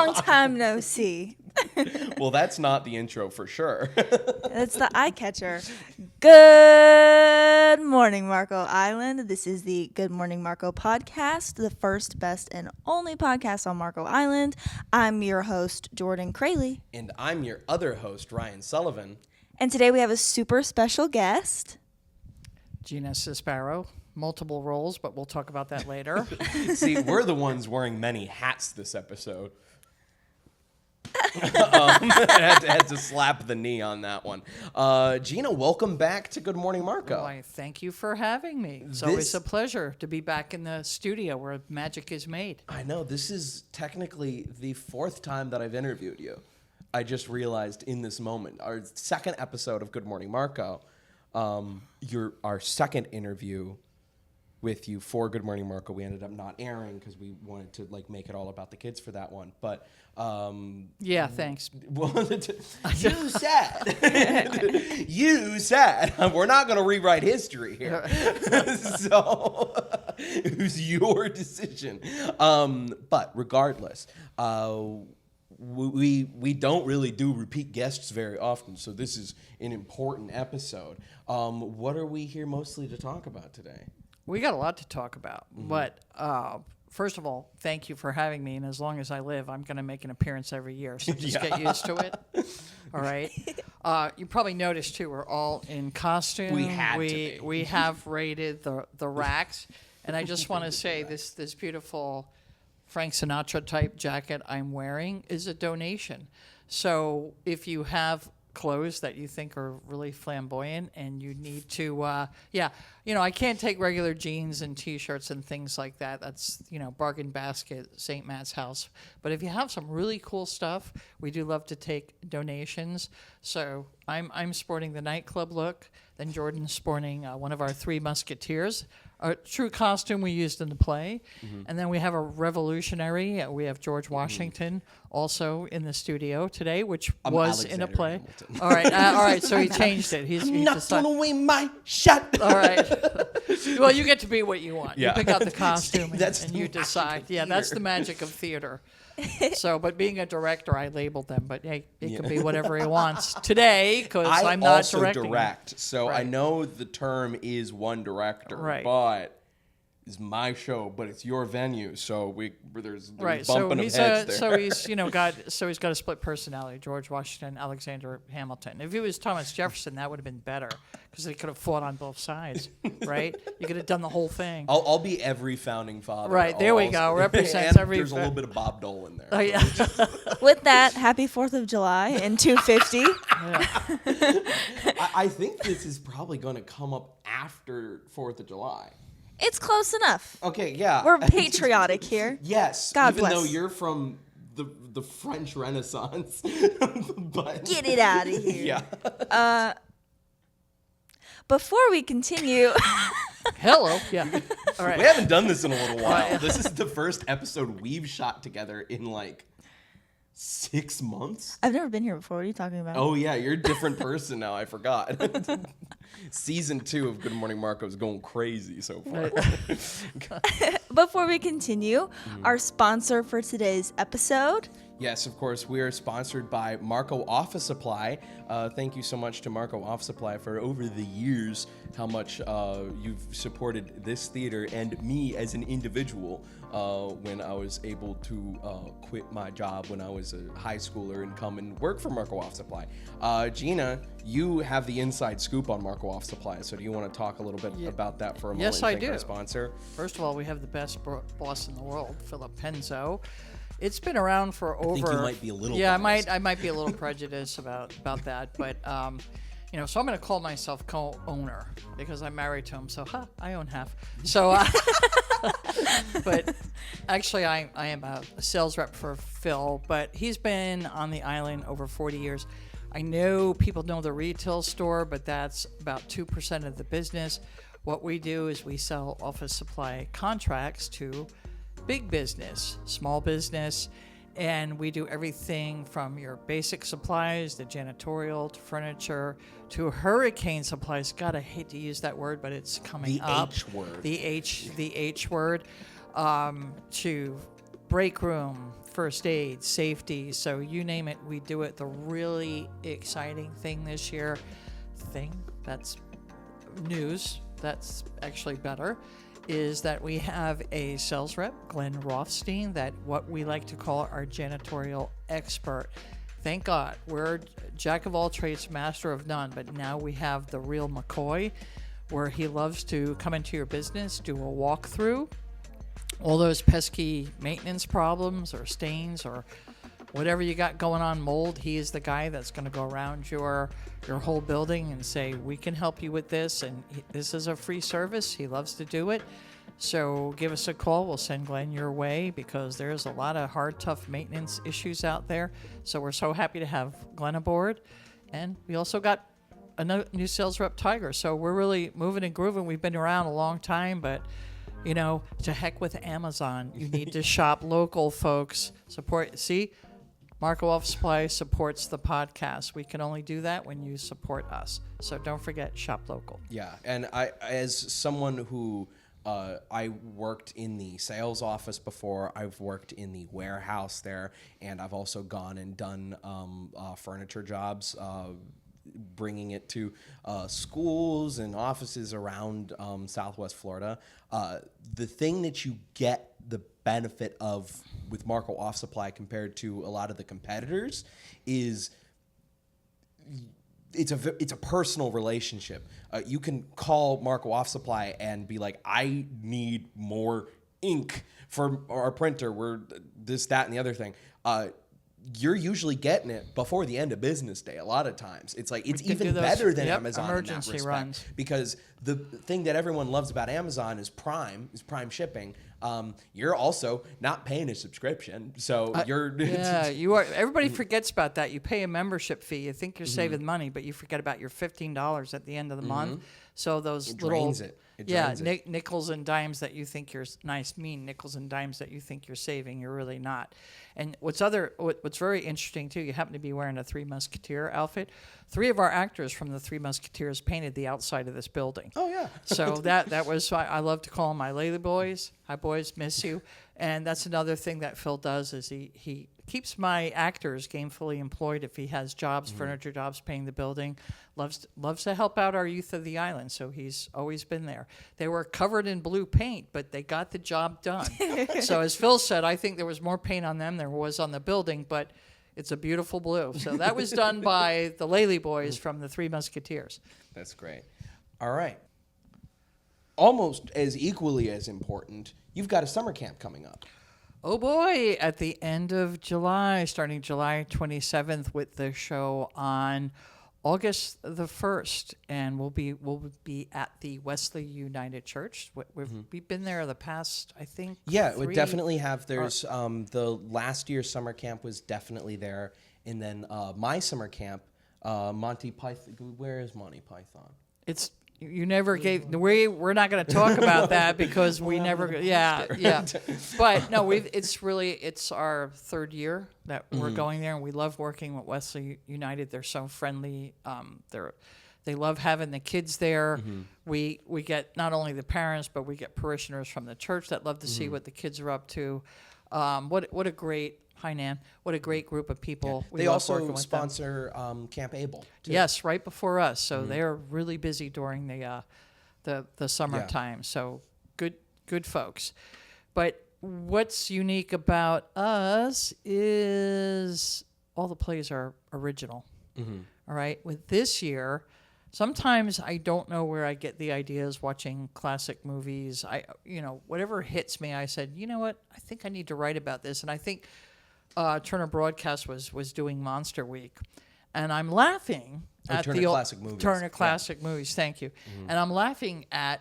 Long time no see. Well, that's not the intro for sure. That's the eye catcher. Good morning, Marco Island. This is the Good Morning Marco podcast, the first, best, and only podcast on Marco Island. I'm your host, Jordan Kraley. And I'm your other host, Ryan Sullivan. And today we have a super special guest. Gina Sisbarro. Multiple roles, but we'll talk about that later. See, we're the ones wearing many hats this episode. I had to slap the knee on that one. Gina, welcome back to Good Morning Marco. Why, thank you for having me. It's always a pleasure to be back in the studio where magic is made. I know, this is technically the fourth time that I've interviewed you. I just realized in this moment. Our second episode of Good Morning Marco, our second interview with you for Good Morning Marco, we ended up not airing because we wanted to make it all about the kids for that one. But yeah, thanks. You said we're not going to rewrite history here. So it was your decision. But regardless, we don't really do repeat guests very often, so this is an important episode. What are we here mostly to talk about today? We got a lot to talk about, but first of all, thank you for having me, and as long as I live, I'm going to make an appearance every year, so just get used to it. All right. You probably noticed, too, we're all in costume. We had to be. We have raided the racks, and I just want to say this beautiful Frank Sinatra type jacket I'm wearing is a donation. So if you have clothes that you think are really flamboyant and you need to I can't take regular jeans and t-shirts and things like that. That's bargain basket, St. Matt's house. But if you have some really cool stuff, we do love to take donations. So I'm sporting the nightclub look, then Jordan's sporting one of our Three Musketeers, a true costume we used in the play. And then we have a revolutionary. We have George Washington also in the studio today, which was in a play. Hamilton. All right. So he changed it. He's not going to win my shot. All right. Well, you get to be what you want. Yeah. You pick out the costume and you the decide. Yeah, that's the magic of theater. So, but being a director, I labeled them. But hey, it can be whatever he wants today because I'm not also directing. direct, so Right. I know the term is one director, Right. but it's my show, but it's your venue, so there's Right, bumping of heads there. he's got a split personality. George Washington, Alexander Hamilton. If he was Thomas Jefferson, that would have been better because they could have fought on both sides, right? You could have done the whole thing. I'll be every founding father. Right, there we go. Represents and every. There's a little bit of Bob Dole in there. Oh yeah. With that, happy 4th of July in 250. I think this is probably going to come up after 4th of July. It's close enough. Okay, yeah. We're patriotic here. Yes, God even bless. though you're from the French Renaissance. But Get it out of here. yeah. Before we continue, Hello. Yeah. All right. We haven't done this in a little while. This is the first episode we've shot together in 6 months. I've never been here before. What are you talking about? Oh yeah, you're a different person now. I forgot. Season 2 of Good Morning Marco is going crazy so far. Before we continue, our sponsor for today's episode. Yes, of course, we are sponsored by Marco Office Supply. Thank you so much to Marco Office Supply for over the years how much you've supported this theater and me as an individual when I was able to quit my job when I was a high schooler and come and work for Marco Office Supply. Gina, you have the inside scoop on Marco Office Supply, so do you want to talk a little bit about that for a moment? Yes, I Thank do. Our sponsor. First of all, we have the best boss in the world, Philip Penzo. It's been around for over. I think you might be a little. Yeah, biased. I might be a little prejudiced about that, but so I'm going to call myself co-owner because I'm married to him. So I own half. So, but actually, I am a sales rep for Phil. But he's been on the island over 40 years. I know people know the retail store, but that's about 2% of the business. What we do is we sell office supply contracts to big business, small business, and we do everything from your basic supplies, the janitorial, to furniture, to hurricane supplies. God, I hate to use that word, but it's coming up. The H word. The H word. To break room, first aid, safety. So you name it, we do it. The really exciting thing this year, that's news, that's actually better, is that we have a sales rep, Glenn Rothstein, that what we like to call our janitorial expert. Thank God, we're jack of all trades, master of none, but now we have the real McCoy, where he loves to come into your business, do a walkthrough, all those pesky maintenance problems or stains or whatever you got going on, mold. He is the guy that's going to go around your whole building and say, we can help you with this, and this is a free service. He loves to do it. So give us a call. We'll send Glenn your way, because there's a lot of hard, tough maintenance issues out there. So we're so happy to have Glenn aboard. And we also got a new sales rep, Tiger. So we're really moving and grooving. We've been around a long time, but you know, to heck with Amazon. You need to shop local, folks. Support. See, Marco Office Supply supports the podcast. We can only do that when you support us. So don't forget, shop local. Yeah, and I, as someone who I worked in the sales office before, I've worked in the warehouse there, and I've also gone and done furniture jobs, bringing it to schools and offices around Southwest Florida. The thing that you get the benefit of with Marco Office Supply compared to a lot of the competitors is it's a personal relationship. You can call Marco Office Supply and be like, I need more ink for our printer. We're this, that, and the other thing. You're usually getting it before the end of business day. A lot of times, it's like it's even better than Amazon emergency in that respect, runs. because the thing that everyone loves about Amazon is Prime shipping. You're also not paying a subscription, so you're you are. Everybody forgets about that. You pay a membership fee. You think you're saving money, but you forget about your $15 at the end of the month. So those it little drains it. It drains it. nickels and dimes that you think you're nickels and dimes that you think you're saving, you're really not. And what's very interesting too, you happen to be wearing a Three Musketeer outfit. 3 of our actors from the Three Musketeers painted the outside of this building. Oh yeah. So that was, I love to call them my Lady Boys. Hi boys, miss you. And that's another thing that Phil does is he keeps my actors gainfully employed if he has jobs, furniture jobs, paying the building. Loves to help out our youth of the island, so he's always been there. They were covered in blue paint, but they got the job done. So as Phil said, I think there was more paint on them than there was on the building, but it's a beautiful blue. So that was done by the Lely Boys from the Three Musketeers. That's great. All right. Almost as equally as important, you've got a summer camp coming up. Oh boy, at the end of July, starting July 27th with the show on August the 1st, and we'll be at the Wesley United Church. We've been there the past, I think. Yeah, we definitely have. There's the last year's summer camp was definitely there, and then my summer camp, Monty Python. Where is Monty Python? It's you never gave. We're not going to talk about that because we never. Yeah. But no, it's our 3rd year that we're going there, and we love working with Wesley United. They're so friendly. They love having the kids there. We get not only the parents, but we get parishioners from the church that love to see what the kids are up to. What a great. Hi, Nan. What a great group of people. Yeah. They also sponsor Camp Able, too. Yes, right before us. So they're really busy during the summertime. Yeah. So good folks. But what's unique about us is all the plays are original. All right. With this year, sometimes I don't know where I get the ideas watching classic movies. Whatever hits me, I said, you know what? I think I need to write about this. And I think Turner Broadcast was doing Monster Week, and I'm laughing at Turner Classic Movies. Turner Classic Movies. Thank you. And I'm laughing at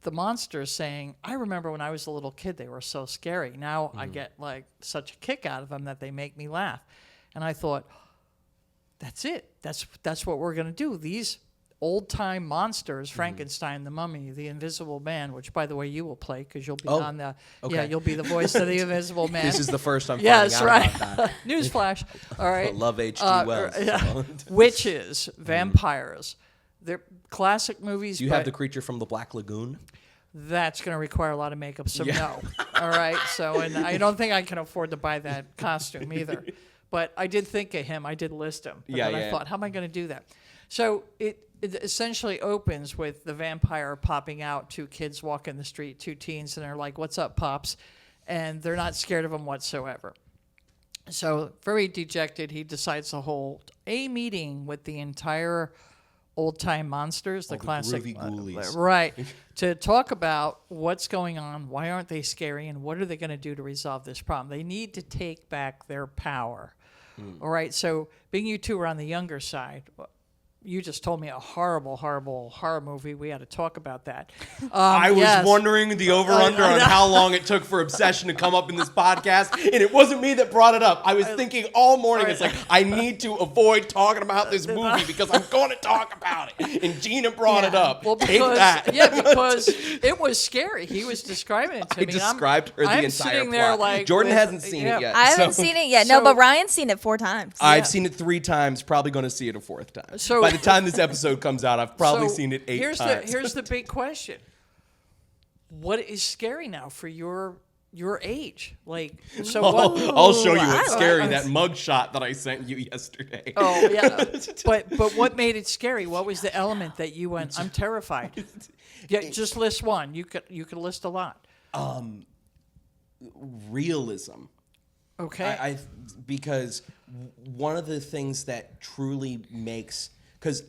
the monsters, saying, "I remember when I was a little kid, they were so scary. Now I get like such a kick out of them that they make me laugh." And I thought, that's it. That's what we're gonna do. These old-time monsters, Frankenstein, the Mummy, the Invisible Man, which, by the way, you will play because you'll be on the... Okay. Yeah, you'll be the voice of the Invisible Man. This is the first I'm finding out about that. Newsflash. All right. Love H.G. Wells. Witches, vampires. They're classic movies. Do you have the creature from the Black Lagoon? That's going to require a lot of makeup, so no. All right. So, and I don't think I can afford to buy that costume either. But I did think of him. I did list him. But then I thought, how am I going to do that? So it essentially opens with the vampire popping out, 2 kids walking the street, 2 teens, and they're like, "What's up, Pops?" And they're not scared of him whatsoever. So very dejected, he decides to hold a meeting with the entire old-time monsters, the classic, groovy ghoulies. right, to talk about what's going on, why aren't they scary, and what are they going to do to resolve this problem. They need to take back their power. All right, so being you two are on the younger side, you just told me a horrible, horrible horror movie. We had to talk about that. I was wondering the over-under on how long it took for Obsession to come up in this podcast, and it wasn't me that brought it up. I was thinking all morning, it's like, I need to avoid talking about this movie because I'm going to talk about it. And Gina brought it up. Well, Take that. because it was scary. He was describing it to me. I described her the I'm entire sitting there plot. like Jordan hasn't seen it yet. I haven't seen it yet. No, so- but Ryan's seen it 4 times. I've seen it 3 times, probably going to see it a 4th time. So- by the time this episode comes out, I've probably So seen it 8 times. Here's the big question. What is scary now for your age? Like, so what? I'll show you what's I- scary, I- that mugshot that I sent you yesterday. Oh yeah, but what made it scary? What was the element that you went? I'm terrified. Yeah, just list one. You could list a lot. Realism. Okay. Because one of the things that truly makes, because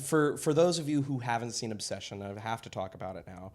for those of you who haven't seen Obsession, I have to talk about it now.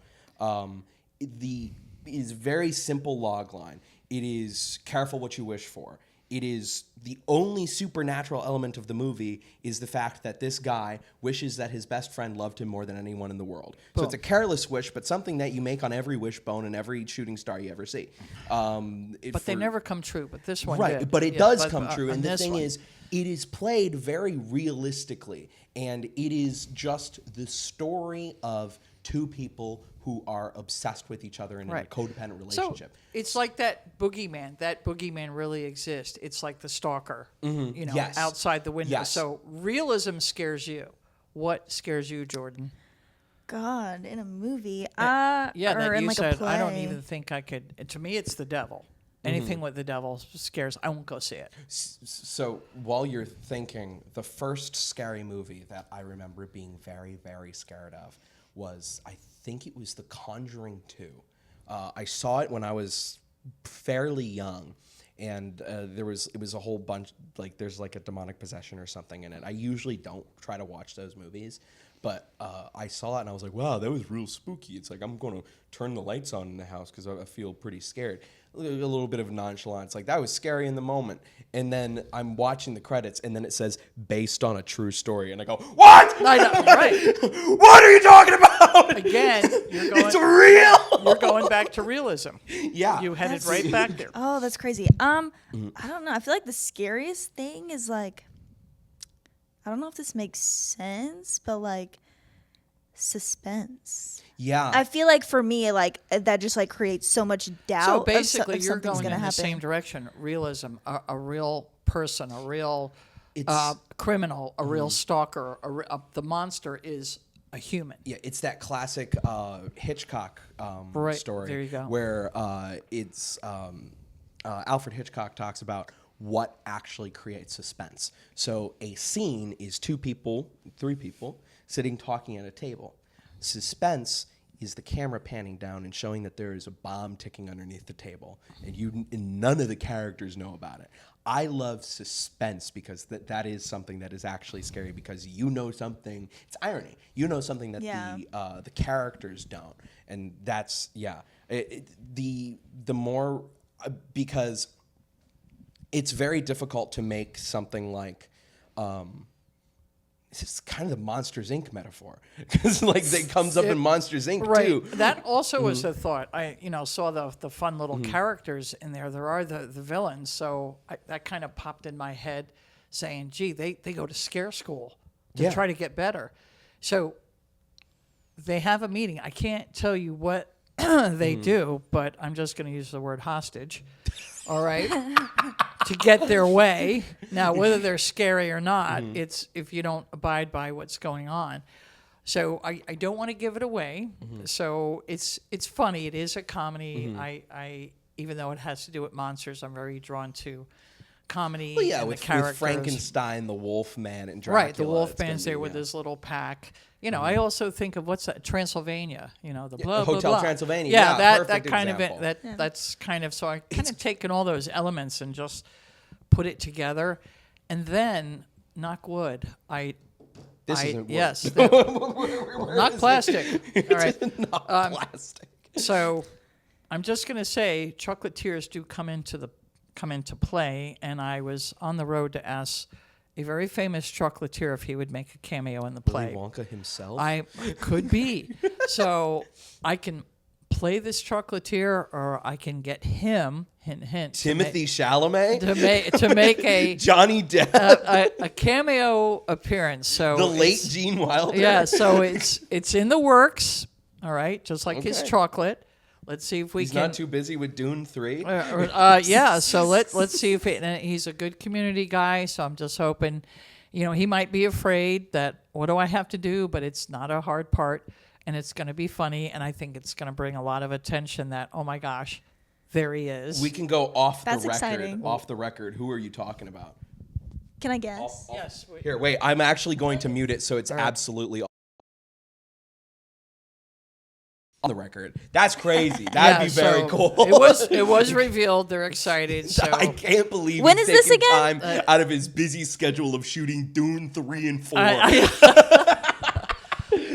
It is very simple log line. It is careful what you wish for. It is the only supernatural element of the movie is the fact that this guy wishes that his best friend loved him more than anyone in the world. So it's a careless wish, but something that you make on every wishbone and every shooting star you ever see. but they never come true. But this one right, did. but it Yeah, does but, come true. on And the this thing one- is, it is played very realistically, and it is just the story of 2 people who are obsessed with each other in a codependent relationship. So it's like that boogeyman. That boogeyman really exists. It's like the stalker, Yes. outside the window. Yes. So realism scares you. What scares you, Jordan? God, in a movie. Yeah, or that in you like said. a play. I don't even think I could. To me, it's the devil. Anything with the devil scares. I won't go see it. So while you're thinking, the first scary movie that I remember being very, very scared of was, I think it was The Conjuring 2. I saw it when I was fairly young, and it was a whole bunch, like there's like a demonic possession or something in it. I usually don't try to watch those movies, but I saw it and I was like, wow, that was real spooky. It's like, I'm going to turn the lights on in the house because I feel pretty scared. A little bit of nonchalance. Like, that was scary in the moment. And then I'm watching the credits, and then it says, based on a true story. And I go, what? I know, right? What are you talking about? Again, you're going. It's real. You're going back to realism. Yeah. You headed right back there. Oh, that's crazy. I don't know. I feel like the scariest thing is like, I don't know if this makes sense, but like suspense. Yeah. I feel like for me, like that just like creates so much doubt. So basically, of you're something's going gonna in the happen. same direction. Realism, a real person, a real criminal, a real stalker. The monster is a human. Yeah, it's that classic Hitchcock story. There you go. Where it's Alfred Hitchcock talks about what actually creates suspense. So a scene is 2 people, 3 people sitting talking at a table. Suspense is the camera panning down and showing that there is a bomb ticking underneath the table, and none of the characters know about it. I love suspense because that is something that is actually scary, because you know something. It's irony. You know something that the characters don't, and that's the more because it's very difficult to make something like. It's kind of the Monsters Inc. metaphor, because like it comes up in Monsters Inc. too. That also was a thought. I saw the fun little characters in there. There are the villains, so that kind of popped in my head, saying, "Gee, they go to scare school to try to get better." So they have a meeting. I can't tell you what they do, but I'm just going to use the word hostage. All right. To get their way. Now, whether they're scary or not, it's if you don't abide by what's going on. So I don't want to give it away. So it's funny. It is a comedy. I even though it has to do with monsters, I'm very drawn to comedy. Well, yeah, and with, the characters. with Frankenstein, the Wolfman, and Dracula. Right, the Wolfman's there with his little pack. You know, I also think of what's that? Transylvania. You know, the blah blah Hotel blah. Transylvania. Yeah, that perfect kind example. of that's kind of so I kind of taken all those elements and just put it together, and then knock wood. This isn't wood. Yes, not plastic. All right, Not plastic. so I'm just going to say chocolatiers do come into play, and I was on the road to ask a very famous chocolatier if he would make a cameo in the play. Willy Wonka himself? I could be. So I can play this chocolatier, or I can get him, hint hint, Timothy Chalamet? to make a Johnny Depp? a cameo appearance. So The late Gene Wilder? yeah. So it's in the works. All right, just like his chocolate. Let's see if we He's can. not too busy with Dune 3? Yeah, so let's see if and he's a good community guy, so I'm just hoping, you know, he might be afraid that what do I have to do, but it's not a hard part, and it's going to be funny, and I think it's going to bring a lot of attention that, oh my gosh, there he is. We can go off That's the record. exciting. Off the record. Who are you talking about? Can I guess? Yes. Here, wait. I'm actually going to mute it so it's absolutely on the record. That's crazy. That'd be very cool. It was revealed. They're excited. So I can't believe When he's is this taking again? time out of his busy schedule of shooting Dune 3 and 4.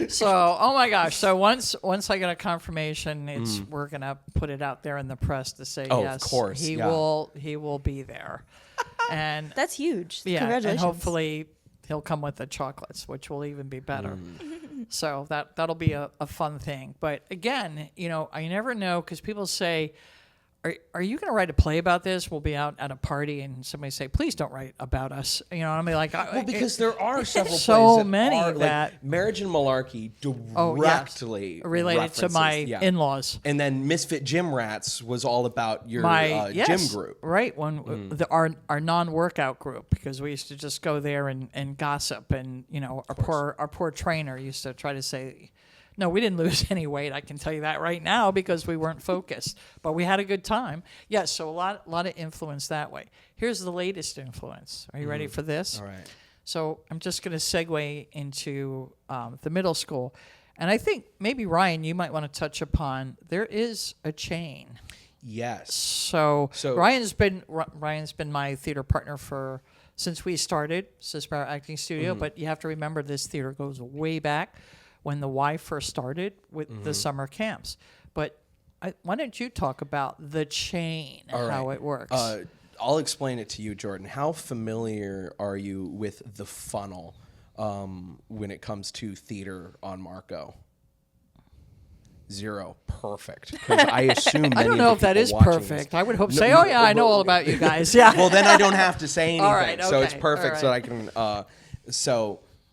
So, oh my gosh! So once I get a confirmation, we're gonna put it out there in the press to say Oh, yes, of course, he yeah. will be there, and That's huge. yeah, Congratulations. and hopefully he'll come with the chocolates, which will even be better. So that'll be a fun thing. But again, you know, I never know because people say, Are you going to write a play about this? We'll be out at a party and somebody say, please don't write about us. You know, I mean, like, Well, because there are several so plays that many are, that- like, Marriage and Malarkey directly related to references- my yeah. in-laws. And then Misfit Gym Rats was all about your My gym group. right? When our non-workout group, because we used to just go there and gossip, and you know, our poor trainer used to try to say, no, we didn't lose any weight. I can tell you that right now because we weren't focused, but we had a good time. Yes, so a lot of influence that way. Here's the latest influence. Are you ready for this? All right. So I'm just going to segue into the middle school. And I think maybe, Ryan, you might want to touch upon, there is a chain. Yes. So Ryan's been my theater partner since we started Sisbarro Acting Studio, but you have to remember this theater goes way back when the Y first started with the summer camps. But why don't you talk about the chain and how it works? I'll explain it to you, Jordan. How familiar are you with the funnel when it comes to theater on Marco? 0. Perfect. Because I assume I don't know if that is perfect. I would hope say, oh yeah, I know all about you guys. Yeah. Well, then I don't have to say anything. All right, So it's okay, perfect all so I can...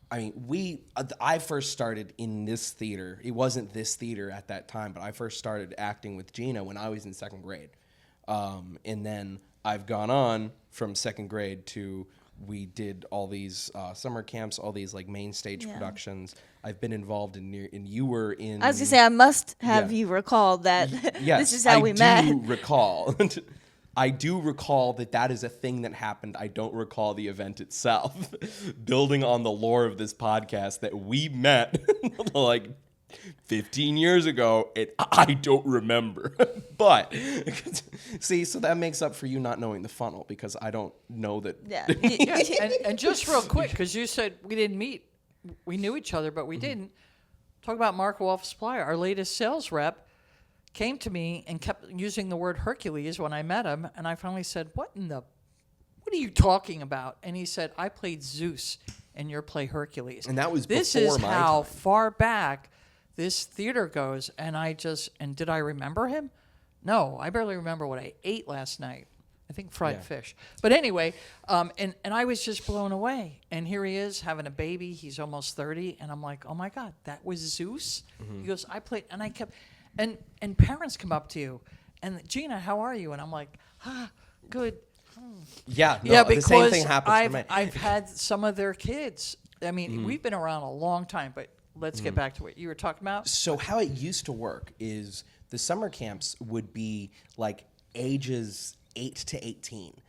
I mean, I first started in this theater. It wasn't this theater at that time, but I first started acting with Gina when I was in 2nd grade. And then I've gone on from 2nd grade to, we did all these summer camps, all these like main stage productions. I've been involved in and you were in... I was going to say, I must have you recall that Yes, this is how we met. I do recall. I do recall that is a thing that happened. I don't recall the event itself. Building on the lore of this podcast that we met like 15 years ago, and I don't remember. But see, so that makes up for you not knowing the funnel because I don't know that. Yeah. and just real quick, because you said we didn't meet, we knew each other, but we didn't. Talk about Marco Office Supply, our latest sales rep. Came to me and kept using the word Hercules when I met him, and I finally said, what are you talking about? And he said, I played Zeus in your play Hercules. And that was this before is my how time. far back this theater goes. And did I remember him? No, I barely remember what I ate last night. I think fried fish. But anyway, and I was just blown away. And here he is having a baby. He's almost 30. And I'm like, oh my God, that was Zeus? He goes, I played, and I kept... And parents come up to you, and Gina, how are you? And I'm like, good. Yeah, no, Yeah, the because same thing happens to me. I've had some of their kids. I mean, we've been around a long time, but let's get back to what you were talking about. So how it used to work is the summer camps would be like ages 8 to 18.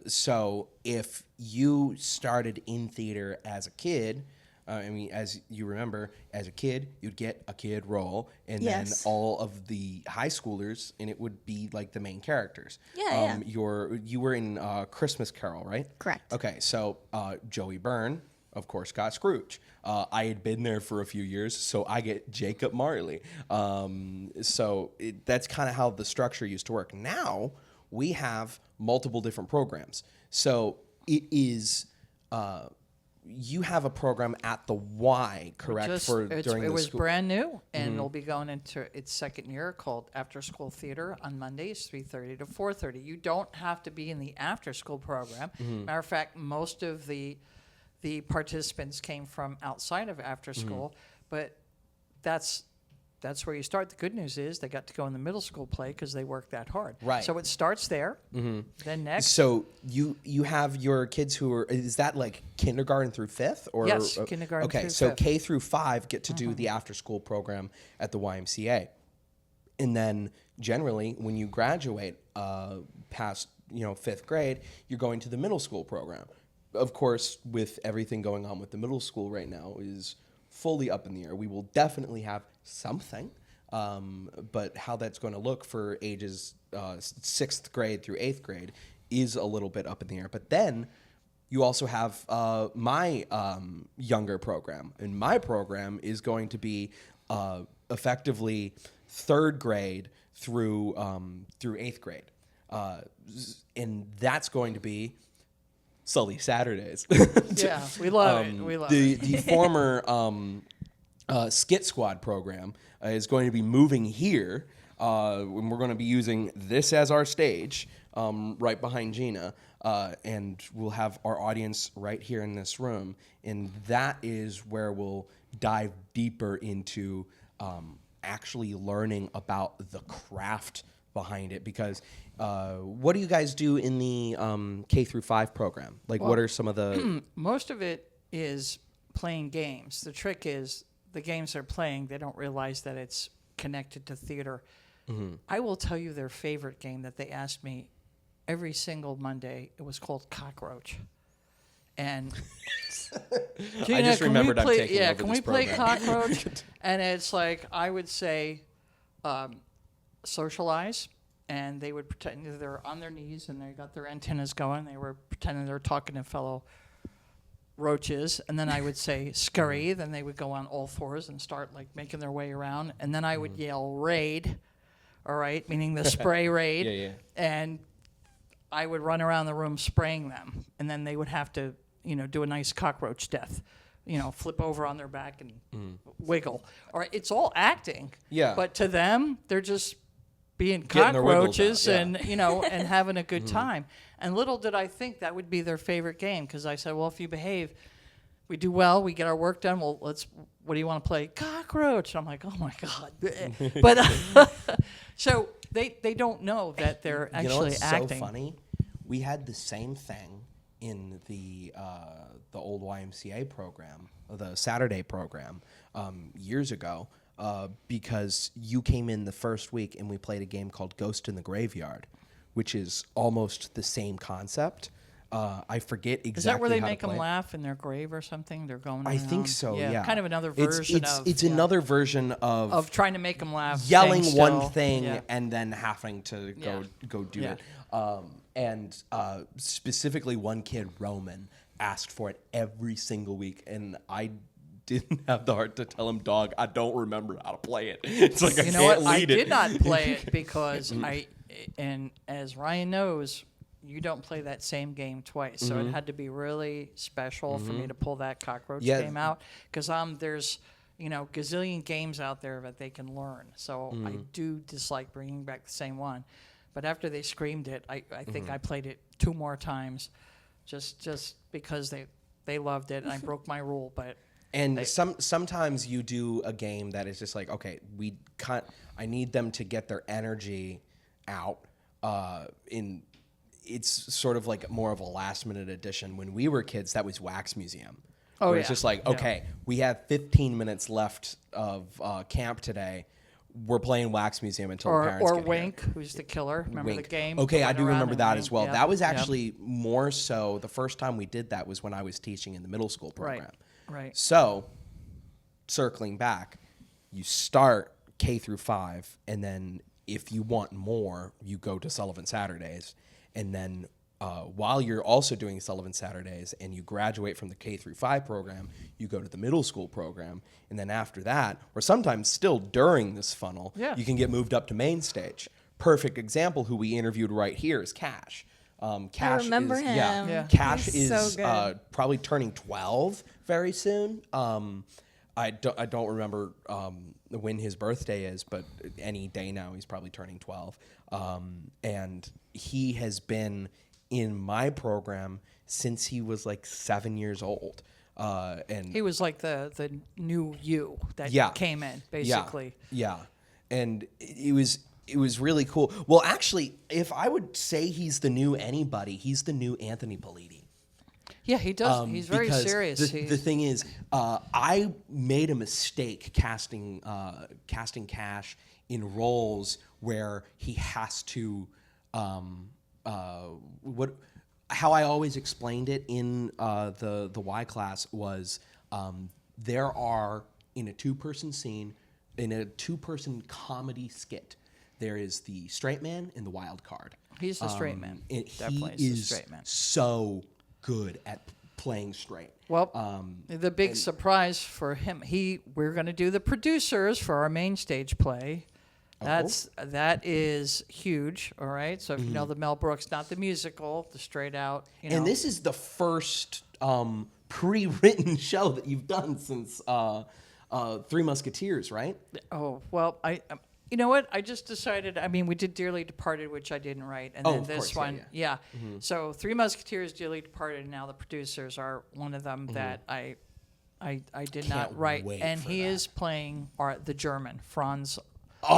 So if you started in theater as a kid, as you remember, as a kid, you'd get a kid role, and then all of the high schoolers, and it would be like the main characters. You were in Christmas Carol, right? Correct. Okay, so Joey Byrne, of course, got Scrooge. I had been there for a few years, so I get Jacob Marley. That's kind of how the structure used to work. Now we have multiple different programs. So it is, you have a program at the Y, correct? It was brand new, and it'll be going into its second year, called After School Theater on Mondays, 3:30 to 4:30. You don't have to be in the after school program. Matter of fact, most of the participants came from outside of after school, but that's where you start. The good news is they got to go in the middle school play because they worked that hard. Right. So it starts there. Then next. So you have your kids who are, is that like kindergarten through 5th? Or, yes, kindergarten through 5th. Okay, so K through 5 get to do the after school program at the YMCA. And then generally when you graduate past 5th grade, you're going to the middle school program. Of course, with everything going on with the middle school right now is fully up in the air. We will definitely have something, but how that's going to look for ages 6th grade through 8th grade is a little bit up in the air. But then you also have my younger program, and my program is going to be effectively 3rd grade through 8th grade, and that's going to be Sully Saturdays. Yeah, we love it. We love it. The former Skit Squad program is going to be moving here, and we're going to be using this as our stage right behind Gina, and we'll have our audience right here in this room, and that is where we'll dive deeper into actually learning about the craft behind it, because what do you guys do in the K through 5 program? Like, what are some of the... Most of it is playing games. The trick is the games they're playing, they don't realize that it's connected to theater. I will tell you their favorite game that they asked me every single Monday. It was called Cockroach. And Gina, I just remembered I'm taking over can this we play program. Cockroach? And it's like, I would say, socialize, and they would pretend they're on their knees and they got their antennas going. They were pretending they're talking to fellow roaches, and then I would say scurry. Then they would go on all fours and start like making their way around, and then I would yell raid, all right, meaning the spray raid. Yeah. And I would run around the room spraying them, and then they would have to do a nice cockroach death, flip over on their back and wiggle. All right, it's all acting. Yeah. But to them, they're just being Getting their wiggles cockroaches out, yeah. and having a good time. And little did I think that would be their favorite game, because I said, well, if you behave, we do well, we get our work done. Well, what do you want to play? Cockroach. And I'm like, oh my God. But so they don't know that they're actually what's acting. so funny? We had the same thing in the old YMCA program, the Saturday program, years ago, because you came in the first week and we played a game called Ghost in the Graveyard, which is almost the same concept. I forget exactly. Is that where they how to make them play it. laugh in their grave or something? They're going. I think around? so. Yeah. Kind of another version it's another version of trying to make them laugh, yelling staying one still. thing Yeah. and then having to go do Yeah. it. And specifically, one kid, Roman, asked for it every single week, and I didn't have the heart to tell him, "Dog, I don't remember how to play it." It's like You know what? I lead it. did not play it because and as Ryan knows, you don't play that same game twice. So it had to be really special for me to pull that cockroach game out, because there's gazillion games out there that they can learn. So I do dislike bringing back the same one. But after they screamed it, I think I played it 2 more times, just because they loved it, and I broke my rule. But sometimes you do a game that is just like, okay, I need them to get their energy out. It's sort of like more of a last minute addition. When we were kids, that was Wax Museum, Oh, where yeah. it's just like, Yeah. okay, we have 15 minutes left of camp today. We're playing Wax Museum until the parents Or get Wink, here. who's the killer. Remember Wink. the game? Okay, I Went do around remember and that Wink. as well. Yep, That was yep. actually more so, the first time we did that was when I was teaching in the middle school program. Right. So, circling back, you start K through 5, and then if you want more, you go to Sullivan Saturdays. And then while you're also doing Sullivan Saturdays and you graduate from the K through 5 program, you go to the middle school program. And then after that, or sometimes still during this funnel, Yeah. you can get moved up to main stage. Perfect example, who we interviewed right here is Cash. Cash remember is, him. Yeah, Yeah. Cash He's so is good. probably turning 12 very soon. I don't remember when his birthday is, but any day now he's probably turning 12. And he has been in my program since he was like 7 years old. And He was like the new you that Yeah. came in, basically. Yeah. And it was really cool. Well, actually, if I would say he's the new anybody, he's the new Anthony Politi. Yeah, he does. He's very Because serious. The thing is, I made a mistake casting Cash in roles where he has to how I always explained it in the Y class was there are, in a two-person scene, in a two-person comedy skit, there is the straight man and the wild card. He's the straight man. Definitely He is is the straight man. so good at playing straight. Well, the big surprise for him, we're going to do the producers for our main stage play. That is huge. All right. So if you know the Mel Brooks, not the musical, the straight out. You know. And this is the first pre-written show that you've done since Three Musketeers, right? Oh well, you know what? I just decided. I mean, we did Dearly Departed, which I didn't write, and then of this course, one, yeah. So Three Musketeers, Dearly Departed, and now the producers are one of them that I did not Can't write, wait and for he that. is playing the German Franz. He's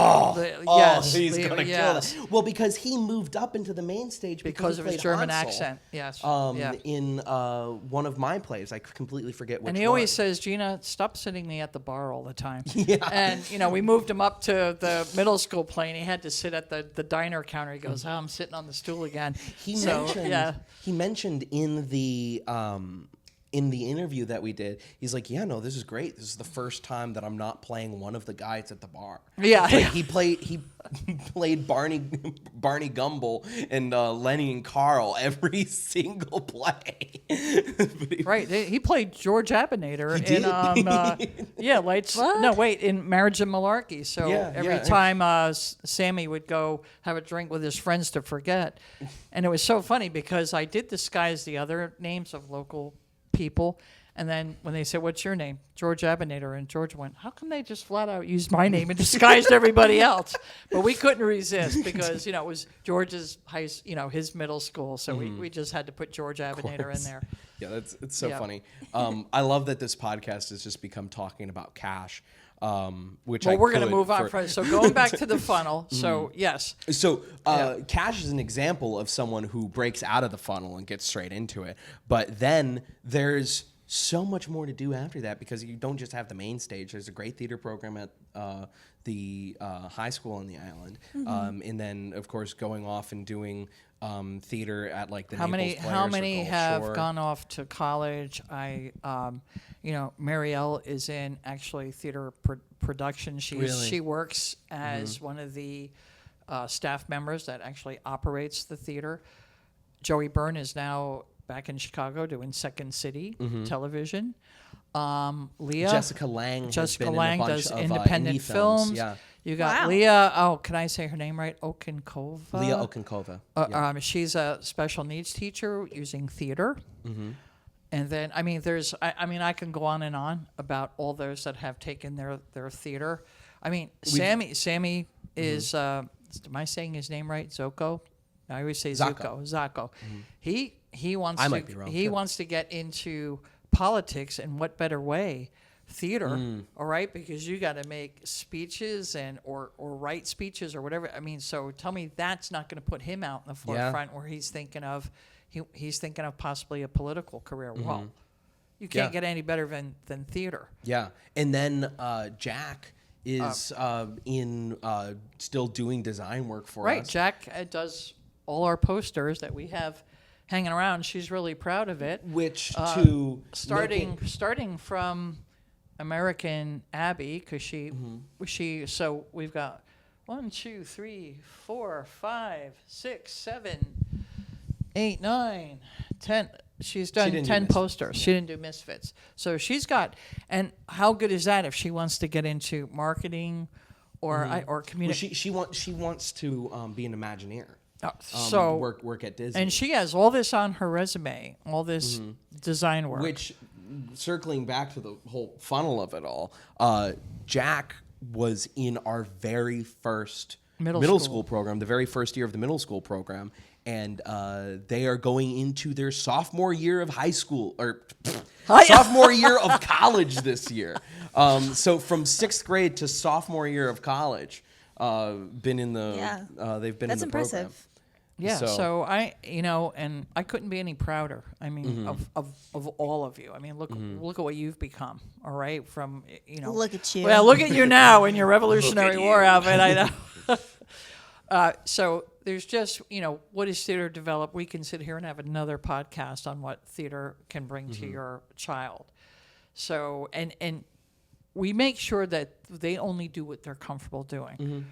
gonna kill yes. that. Well, because he moved up into the main stage Because he of his played German Hansel, accent. Yes. In one of my plays, I completely forget which. And he one. always says, Gina, stop sitting me at the bar all the time. Yeah. And, we moved him up to the middle school play, and he had to sit at the diner counter. He goes, I'm sitting on the stool again. He mentioned in the interview that we did, he's like, yeah, no, this is great. This is the first time that I'm not playing one of the guys at the bar. Yeah. Like, he played Barney Gumble and Lenny and Carl every single play. Right. He played George Abinator in Marriage and Malarkey. So every time Sammy would go have a drink with his friends to forget. And it was so funny because I did disguise the other names of local people, and then when they said, what's your name? George Abinator. And George went, how come they just flat out used my name and disguised everybody else? But we couldn't resist because it was George's his middle school, so we just had to put George Abinator in there. Yeah, it's so funny. I love that this podcast has just become talking about Cash. Which we're going to move on from. So going back to the funnel. So yes. So Cash is an example of someone who breaks out of the funnel and gets straight into it. But then there's so much more to do after that because you don't just have the main stage. There's a great theater program at the high school on the island, and then of course going off and doing theater at like the Naples Players How many or Gulf have Shore. gone off to college? Marielle is in actually theater production. She works as one of the staff members that actually operates the theater. Joey Byrne is now back in Chicago doing Second City television. Leah Jessica Lange Jessica has been Lange in a bunch does of independent indie films. Yeah. You got Wow. Leah. Oh, can I say her name right? Okenkova. Leah Okenkova. She's a special needs teacher using theater. And then, there's, I can go on and on about all those that have taken their theater. Sammy is, am I saying his name right? Zoko? I always say Zuko. Zako. He wants I to, might be wrong, he too. wants to get into politics, and what better way? Theater, all right, because you got to make speeches or write speeches or whatever. So tell me that's not going to put him out in the forefront where he's thinking of possibly a political career. Well, You can't get any better than theater. Yeah. And then Jack is still doing design work for us. Right. Jack does all our posters that we have hanging around. She's really proud of it. Which starting from American Abby, because so we've got 1, 2, 3, 4, 5, 6, 7, 8, 9, 10. She's done 10 posters. Yeah. She didn't do Misfits. So she's got, and how good is that if she wants to get into marketing or community? Well, she wants to be an Imagineer. So work at Disney. And she has all this on her resume, all this design work. Which, circling back to the whole funnel of it all, Jack was in our very first middle school program, the very first year of the middle school program. And they are going into their sophomore year of high school, or sophomore year of college this year. So from 6th grade to sophomore year of college, been in the they've been in the impressive. program. Yeah, so I, and I couldn't be any prouder. I mean, of all of you. I mean, look at what you've become. All right, from Look at you. Well, look at you now in your Revolutionary War outfit. I know. So there's just what is theater develop? We can sit here and have another podcast on what theater can bring to your child. So and we make sure that they only do what they're comfortable doing.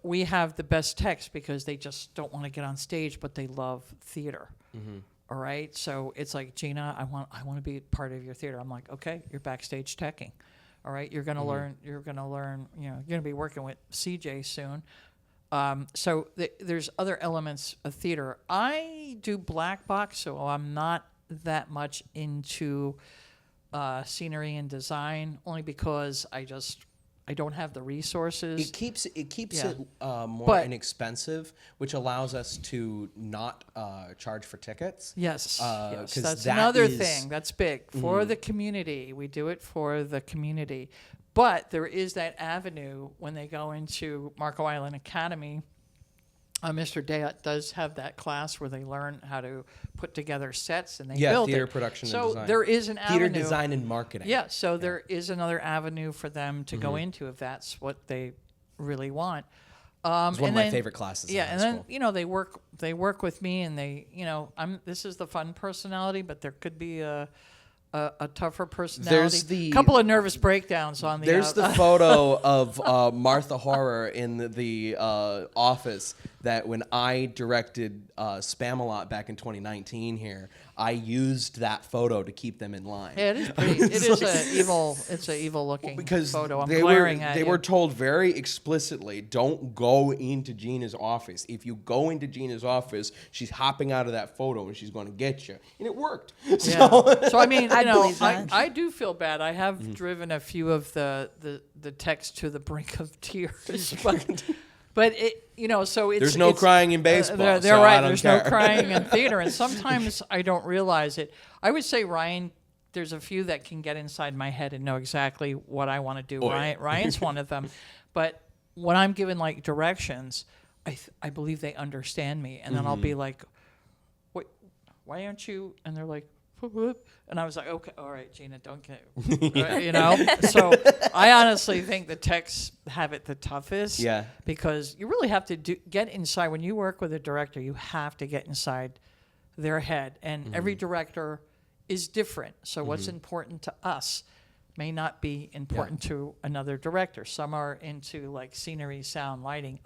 We have the best text because they just don't want to get on stage, but they love theater. All right, so it's like, Gina, I want to be part of your theater. I'm like, okay, you're backstage teching. All right, you're gonna learn. You're gonna learn. You're gonna be working with CJ soon. So there's other elements of theater. I do black box, so I'm not that much into scenery and design, only because I don't have the resources. It keeps it more inexpensive, which allows us to not charge for tickets. Yes, that's another thing that's big for the community. We do it for the community, but there is that avenue when they go into Marco Island Academy. Mr. Dayat does have that class where they learn how to put together sets and they build theater it. production and so design. There is an theater avenue. Design and marketing. Yeah, so there is another avenue for them to go into if that's what they really want. It's one of my favorite classes. Yeah, and then they work with me, and they this is the fun personality, but there could be a tougher personality. There's the couple of nervous breakdowns on the. There's the photo of Martha Horror in the office that when I directed Spam-A-Lot back in 2019 here, I used that photo to keep them in line. Yeah, it is pretty. It is It's an evil looking photo. I'm glaring at they you. were told very explicitly, don't go into Gina's office. If you go into Gina's office, she's hopping out of that photo and she's going to get you. And it worked. Yeah. So I mean, I do feel bad. I have driven a few of the text to the brink of tears, but it, so it's there's no crying in baseball. They're right. There's no crying in theater, and sometimes I don't realize it. I would say, Ryan, there's a few that can get inside my head and know exactly what I want to do. Ryan's one of them, but when I'm given like directions, I believe they understand me, and then I'll be like, "Wait, why aren't you?" And they're like, and I was like, okay, all right, Gina, don't get, So I honestly think the techs have it the toughest. Yeah. Because you really have to get inside. When you work with a director, you have to get inside their head. And every director is different. So what's important to us may not be important to another director. Some are into like scenery, sound, lighting.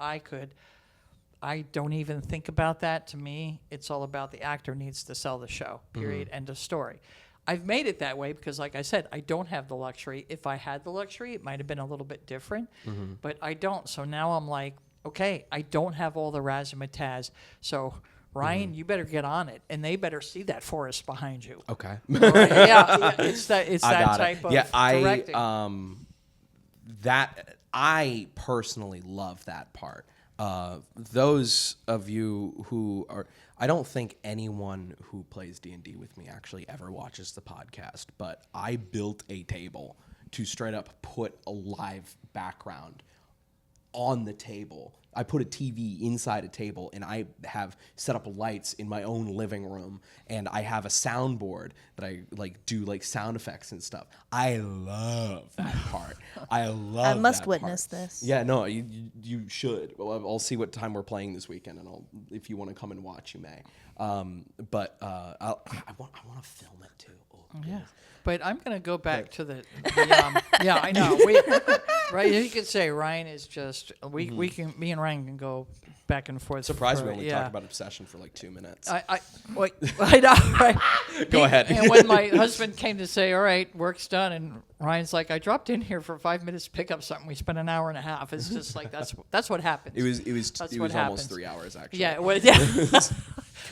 I don't even think about that. To me, it's all about the actor needs to sell the show, period, end of story. I've made it that way because, like I said, I don't have the luxury. If I had the luxury, it might have been a little bit different, but I don't. So now I'm like, okay, I don't have all the razzmatazz. So, Ryan, you better get on it, and they better see that forest behind you. Okay. Yeah, it's that type of directing. I personally love that part. Those of you who are, I don't think anyone who plays D&D with me actually ever watches the podcast, but I built a table to straight up put a live background on the table. I put a TV inside a table, and I have set up lights in my own living room, and I have a soundboard that I like do like sound effects and stuff. I love that part. I must that witness part. this. Yeah, no, you should. Well, I'll see what time we're playing this weekend, and if you want to come and watch, you may. But I want to film it too. Oh, Yeah. But I'm going to go back to the yeah, I know. Right, you could say Ryan is just we can me and Ryan can go back and forth. Surprised we only talked about obsession for like 2 minutes. I know, right? Go ahead. And when my husband came to say, "All right, work's done," and Ryan's like, "I dropped in here for 5 minutes to pick up something. We spent an hour and a half." It's just like that's what happens. It was almost 3 hours actually. Yeah. Well, yeah.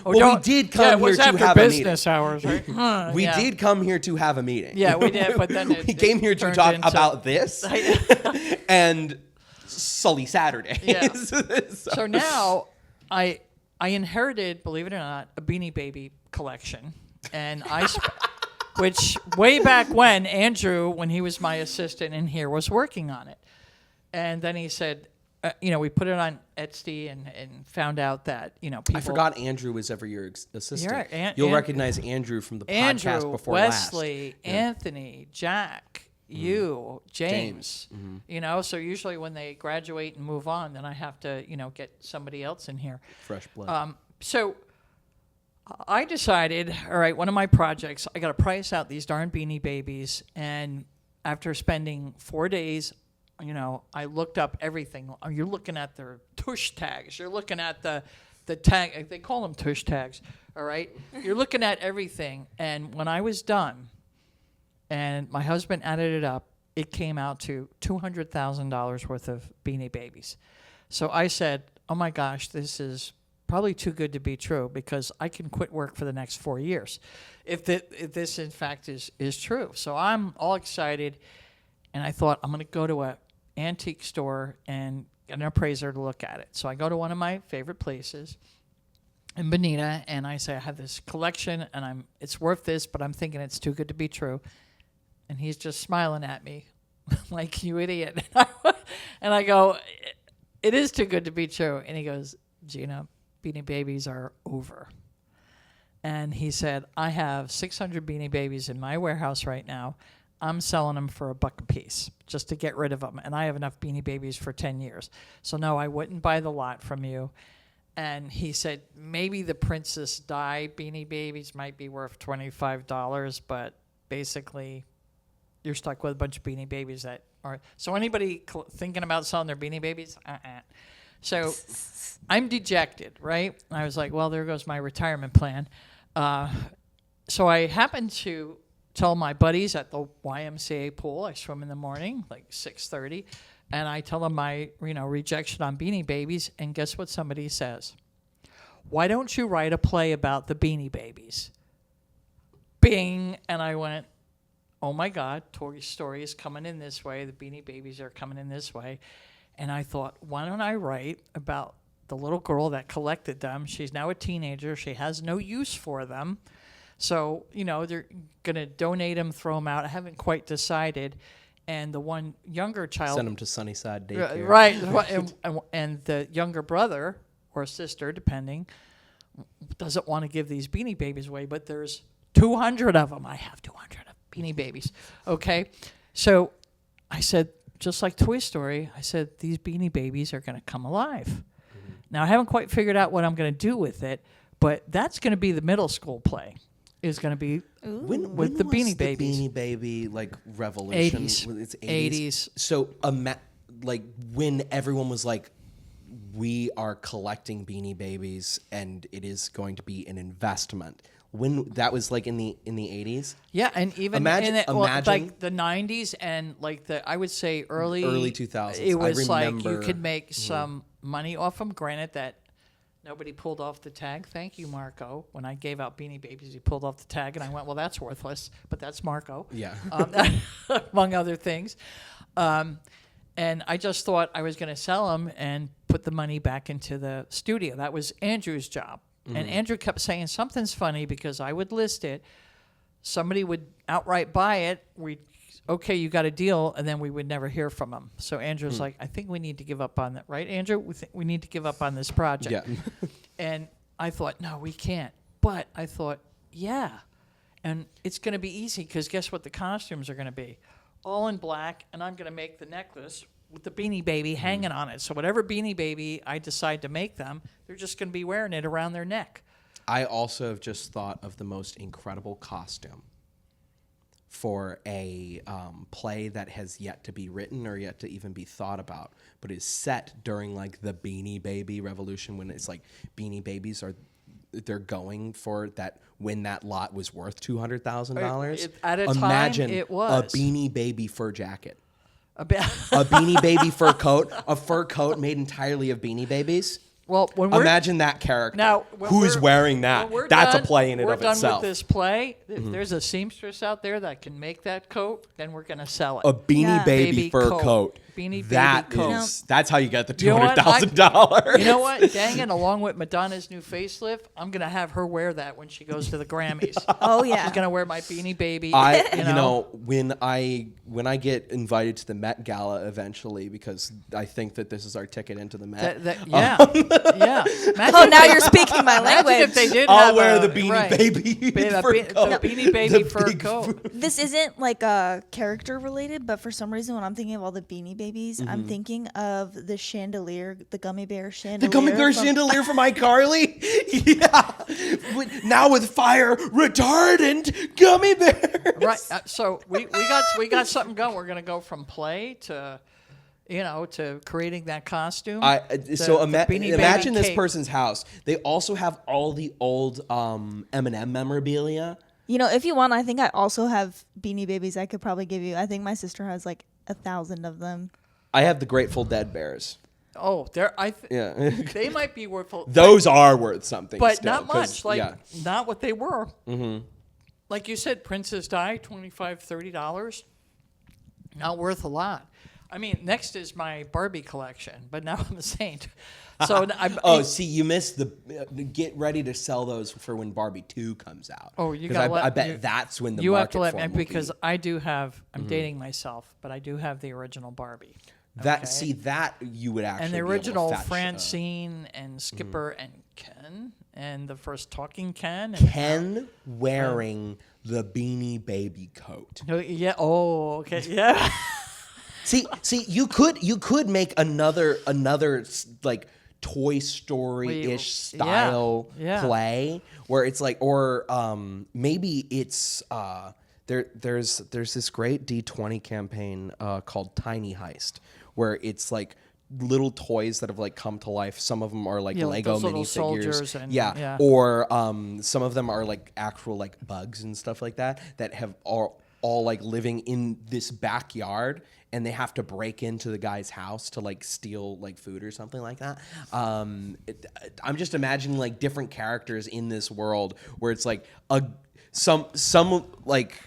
Well, we did come here to have a meeting. Business hours, right? We did come here to have a meeting. Yeah, we did, but then we came here to talk about this and Sully Saturdays. Yeah. So now I inherited, believe it or not, a Beanie Baby collection, and which way back when Andrew, when he was my assistant in here, was working on it, and then he said. We put it on Etsy and found out that, people... I forgot Andrew was ever your assistant. Yeah, You'll recognize Andrew from the podcast before Wesley, last. Anthony, Jack, you, James. Mm-hmm. So usually when they graduate and move on, then I have to, get somebody else in here. Fresh blood. So I decided, all right, one of my projects, I got to price out these darn Beanie Babies, and after spending 4 days... I looked up everything. You're looking at their tush tags. You're looking at the tag. They call them tush tags, all right? You're looking at everything. And when I was done and my husband added it up, it came out to $200,000 worth of Beanie Babies. So I said, oh, my gosh, this is probably too good to be true because I can quit work for the next 4 years if this, in fact, is true. So I'm all excited. And I thought, I'm going to go to an antique store and get an appraiser to look at it. So I go to one of my favorite places in Bonita, and I say, I have this collection, and it's worth this, but I'm thinking it's too good to be true. And he's just smiling at me like, you idiot. And I go, it is too good to be true. And he goes, Gina, Beanie Babies are over. And he said, I have 600 Beanie Babies in my warehouse right now. I'm selling them for $1 a piece just to get rid of them. And I have enough Beanie Babies for 10 years. So, no, I wouldn't buy the lot from you. And he said, maybe the Princess Di Beanie Babies might be worth $25, but basically you're stuck with a bunch of Beanie Babies that are... So anybody thinking about selling their Beanie Babies? So I'm dejected, right? I was like, well, there goes my retirement plan. So I happened to... tell my buddies at the YMCA pool, I swim in the morning, like 6:30, and I tell them my, rejection on Beanie Babies, and guess what somebody says? Why don't you write a play about the Beanie Babies? Bing! And I went, oh my God, Toy Story is coming in this way, the Beanie Babies are coming in this way, and I thought, why don't I write about the little girl that collected them? She's now a teenager, she has no use for them. So, they're going to donate them, throw them out. I haven't quite decided. And the one younger child... Send them to Sunnyside Daycare. Right. And the younger brother, or sister, depending, doesn't want to give these Beanie Babies away, but there's 200 of them. I have 200 of Beanie Babies. Okay? So I said, just like Toy Story, I said, these Beanie Babies are going to come alive. Mm-hmm. Now, I haven't quite figured out what I'm going to do with it, but that's going to be the middle school play. Is going to be with the Beanie Babies. Beanie Baby revolution. 80s. It's 80s. So when everyone was like, we are collecting Beanie Babies and it is going to be an investment. When that was in the 80s. Yeah, and even imagine like the 90s and I would say early 2000s. It was like you could make some money off them. Granted that. Nobody pulled off the tag. Thank you, Marco. When I gave out Beanie Babies, he pulled off the tag, and I went, well, that's worthless, but that's Marco. Yeah. Among other things. And I just thought I was going to sell them and put the money back into the studio. That was Andrew's job. Mm-hmm. And Andrew kept saying, something's funny because I would list it. Somebody would outright buy it. We'd okay, you got a deal, and then we would never hear from him. So Andrew's like, I think we need to give up on that, right, Andrew? We need to give up on this project. Yeah. And I thought, no, we can't. But I thought, yeah, and it's going to be easy because guess what? The costumes are going to be all in black, and I'm going to make the necklace with the Beanie Baby hanging on it. So whatever Beanie Baby I decide to make them, they're just going to be wearing it around their neck. I also have just thought of the most incredible costume for a play that has yet to be written or yet to even be thought about, but is set during like the Beanie Baby revolution, when it's like Beanie Babies they're going for that, when that lot was worth $200,000. At a time, Imagine it was. a Beanie Baby fur jacket, A Beanie Baby fur coat, a fur coat made entirely of Beanie Babies. Well, when we're Imagine that character. now, Who's wearing that? That's a play in and of itself. We're done with this play. If there's a seamstress out there that can make that coat, then we're going to sell it. A Beanie Baby fur coat. Beanie That Baby coat. is, that's how you get the You know what? $200,000. You know what? Dang it, along with Madonna's new facelift, I'm going to have her wear that when she goes to the Grammys. Oh yeah. She's going to wear my Beanie Baby. You know, when I get invited to the Met Gala eventually, because I think that this is our ticket into the Met. Yeah. Yeah. Imagine Oh, now you're speaking my Imagine language. if they did I'll have wear a- the Beanie right. Baby fur coat. The Beanie Baby The fur big coat. This isn't like character related, but for some reason when I'm thinking of all the Beanie Babies, I'm thinking of the chandelier, the gummy bear chandelier. The gummy bear chandelier from iCarly? Yeah. Now with fire retardant gummy bears. Right. So we got something going. We're going to go from play to, to creating that costume. Imagine this cape. person's house. They also have all the old M&M memorabilia. If you want, I think I also have Beanie Babies I could probably give you. I think my sister has like 1,000 of them. I have the Grateful Dead bears. Oh, Yeah. they might be worth. Those are worth something, but still, not much. Not what they were. Mm-hmm. Like you said, Princess Di, $25, $30. Not worth a lot. I mean, next is my Barbie collection, but now I'm a saint. So see, you missed the. Get ready to sell those for when Barbie 2 comes out. Oh, you 'Cause got. I bet that's when the you market have to let for me 'em will because be. I do have. I'm dating myself, but I do have the original Barbie. Okay? That you would actually. And the be able to original fetch, Francine and Skipper and Ken and the first talking Ken. And Ken wearing the Beanie Baby coat. Yeah. Oh, okay. Yeah. See, you could make another like Toy Story-ish style play where it's like, or maybe it's there's this great D20 campaign called Tiny Heist, where it's like little toys that have like come to life. Some of them are like Lego minifigures, or some of them are like actual like bugs and stuff like that have all like living in this backyard, and they have to break into the guy's house to like steal like food or something like that. I'm just imagining like different characters in this world where it's like some like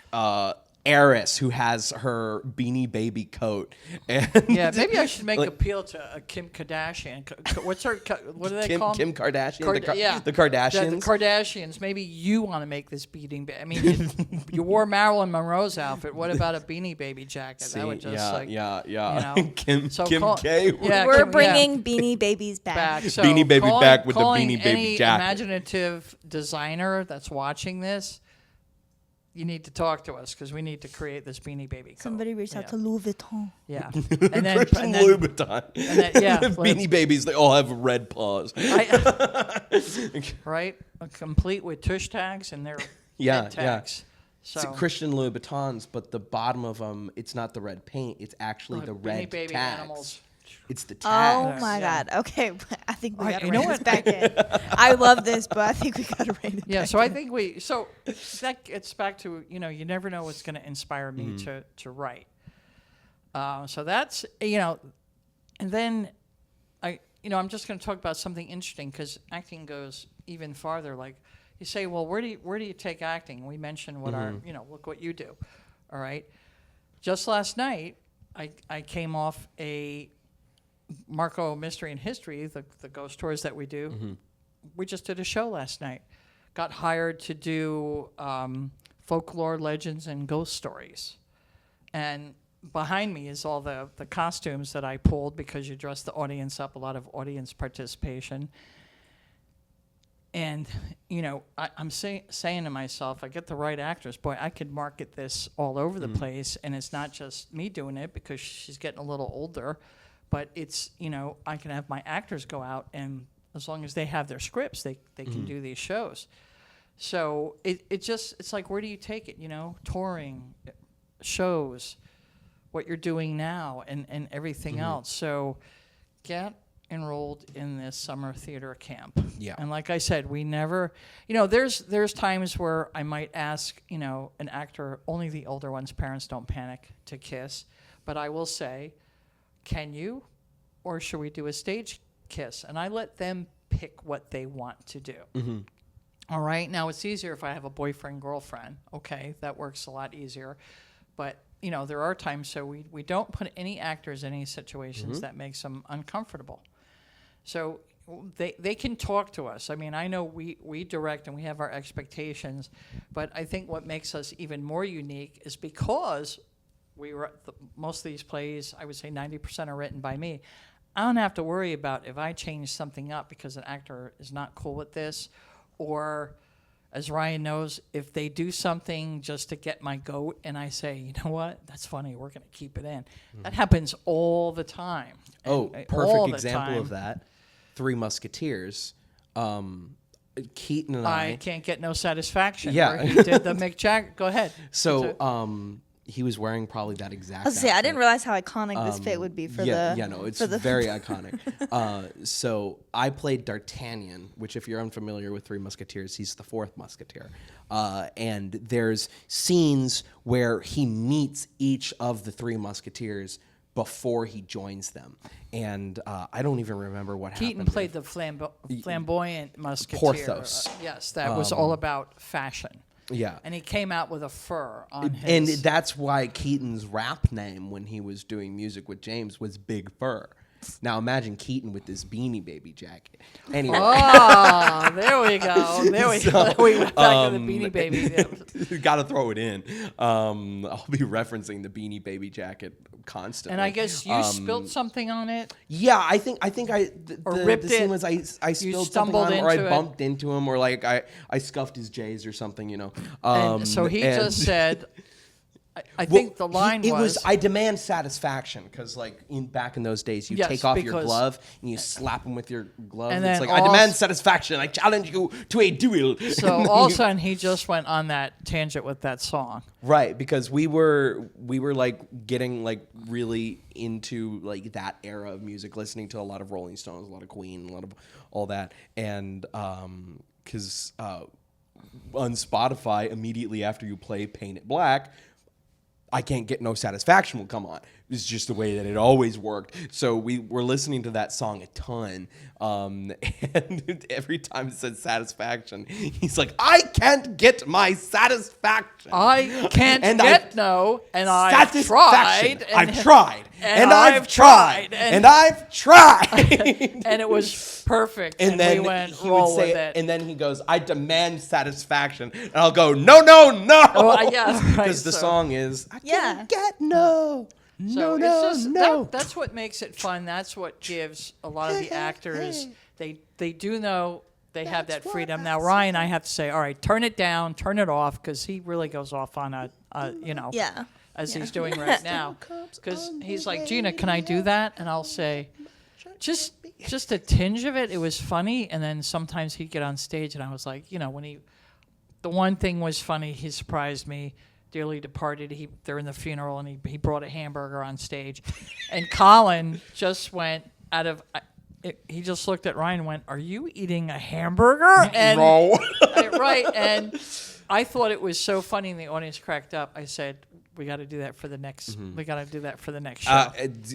heiress who has her Beanie Baby coat. And yeah, maybe I should make appeal to Kim Kardashian. What do they call them? Kim Kardashian? The Kardashians? The Kardashians. Maybe you want to make this beating. I mean, you wore Marilyn Monroe's outfit. What about a Beanie Baby jacket? See, that would just Kim K. We're bringing Beanie Babies back. So Beanie Baby back with the Beanie Baby any jacket. Imaginative designer that's watching this, you need to talk to us because we need to create this Beanie Baby coat. Somebody reach out to Louis Vuitton. Yeah. Christian Louboutin. Beanie Babies, they all have red paws. Right? Complete with tush tags and their head tags. So it's Christian Louboutins, but the bottom of them, it's not the red paint. It's actually the red Baby tags. Animals. It's the tags. Oh my God. Okay, I think we got to you know rein this what? back in. I love this, but I think we got to rein it Yeah, back so I in. think that gets back to, you never know what's going to inspire me to write. So that's, and then I'm just going to talk about something interesting because acting goes even farther. Like you say, well, where do you take acting? We mentioned what our, look what you do. All right. Just last night, I came off a Marco Mystery and History, the ghost tours that we do. Mm-hmm. We just did a show last night. Got hired to do folklore, legends, and ghost stories. and behind me is all the costumes that I pulled because you dress the audience up, a lot of audience participation. And, I'm saying to myself, I get the right actors, boy, I could market this all over the place. And it's not just me doing it because she's getting a little older, but it's, I can have my actors go out, and as long as they have their scripts, they can do these shows. So it's like, where do you take it? Touring, shows, what you're doing now, and everything else. So get enrolled in this summer theater camp. Yeah. And like I said, we never, there's times where I might ask, an actor, only the older ones, parents don't panic, to kiss. But I will say, can you, or should we do a stage kiss? And I let them pick what they want to do. All right. Now, it's easier if I have a boyfriend, girlfriend. Okay. That works a lot easier. But, there are times, so we don't put any actors in any situations that makes them uncomfortable. So they can talk to us. I mean, I know we direct and we have our expectations, but I think what makes us even more unique is because most of these plays, I would say 90% are written by me. I don't have to worry about if I change something up because an actor is not cool with this, or, as Ryan knows, if they do something just to get my goat and I say, you know what, that's funny, we're going to keep it in. That happens all the time. Perfect example of that. Three Musketeers. Keaton and I can't get no satisfaction. Yeah. Where he did the Mick Jagger. Go ahead. So he was wearing probably that exact outfit. I didn't realize how iconic this fit would be for it's very iconic. So I played D'Artagnan, which, if you're unfamiliar with Three Musketeers, he's the fourth Musketeer. And there's scenes where he meets each of the Three Musketeers before he joins them. And I don't even remember what happened. Keaton played the flamboyant Musketeer. Porthos. Yes, that was all about fashion. Yeah. And he came out with a fur on his... And that's why Keaton's rap name when he was doing music with James was Big Fur. Now imagine Keaton with this Beanie Baby jacket. Anyway. Oh, there we go. There we go. We went back to the Beanie Baby. Got to throw it in. I'll be referencing the Beanie Baby jacket constantly. And I guess you spilled something on it? Yeah, I think ripped the scene it. was I spilled something on him, or I bumped into him, or like I scuffed his J's or something, And so he just said... I think the line was... I demand satisfaction, because back in those days, you take off your glove and you slap him with your glove. And it's like, I demand satisfaction. I challenge you to a duel. So all of a sudden, he just went on that tangent with that song. Right, because we were getting really into that era of music, listening to a lot of Rolling Stones, a lot of Queen, a lot of all that, and because on Spotify, immediately after you play Paint It Black, I Can't Get No Satisfaction will come on. It's just the way that it always worked. So we were listening to that song a ton. And every time it said satisfaction, he's like, I can't get my satisfaction. I can't and get no, and I've tried. I've tried. And I've tried. And I've tried. And it was perfect. And then we went he roll would say, with it. and then he goes, I demand satisfaction. And I'll go, no, no, no. Oh, yeah, right. Because the song is, I can't get no. So that's what makes it fun. That's what gives a lot of the actors, they do know they have that freedom. Now, Ryan, I have to say, all right, turn it down, turn it off, because he really goes off on as he's doing right now. Because he's like, Gina, can I do that? And I'll say, just a tinge of it. It was funny. And then sometimes he'd get on stage, and I was like, the one thing was funny, he surprised me. Dearly departed. They're in the funeral, and he brought a hamburger on stage, and Colin just went out of. He just looked at Ryan and went, "Are you eating a hamburger?" And no. Right, and I thought it was so funny, and the audience cracked up. I said, "We got to do that for the next. We got to do that for the next show."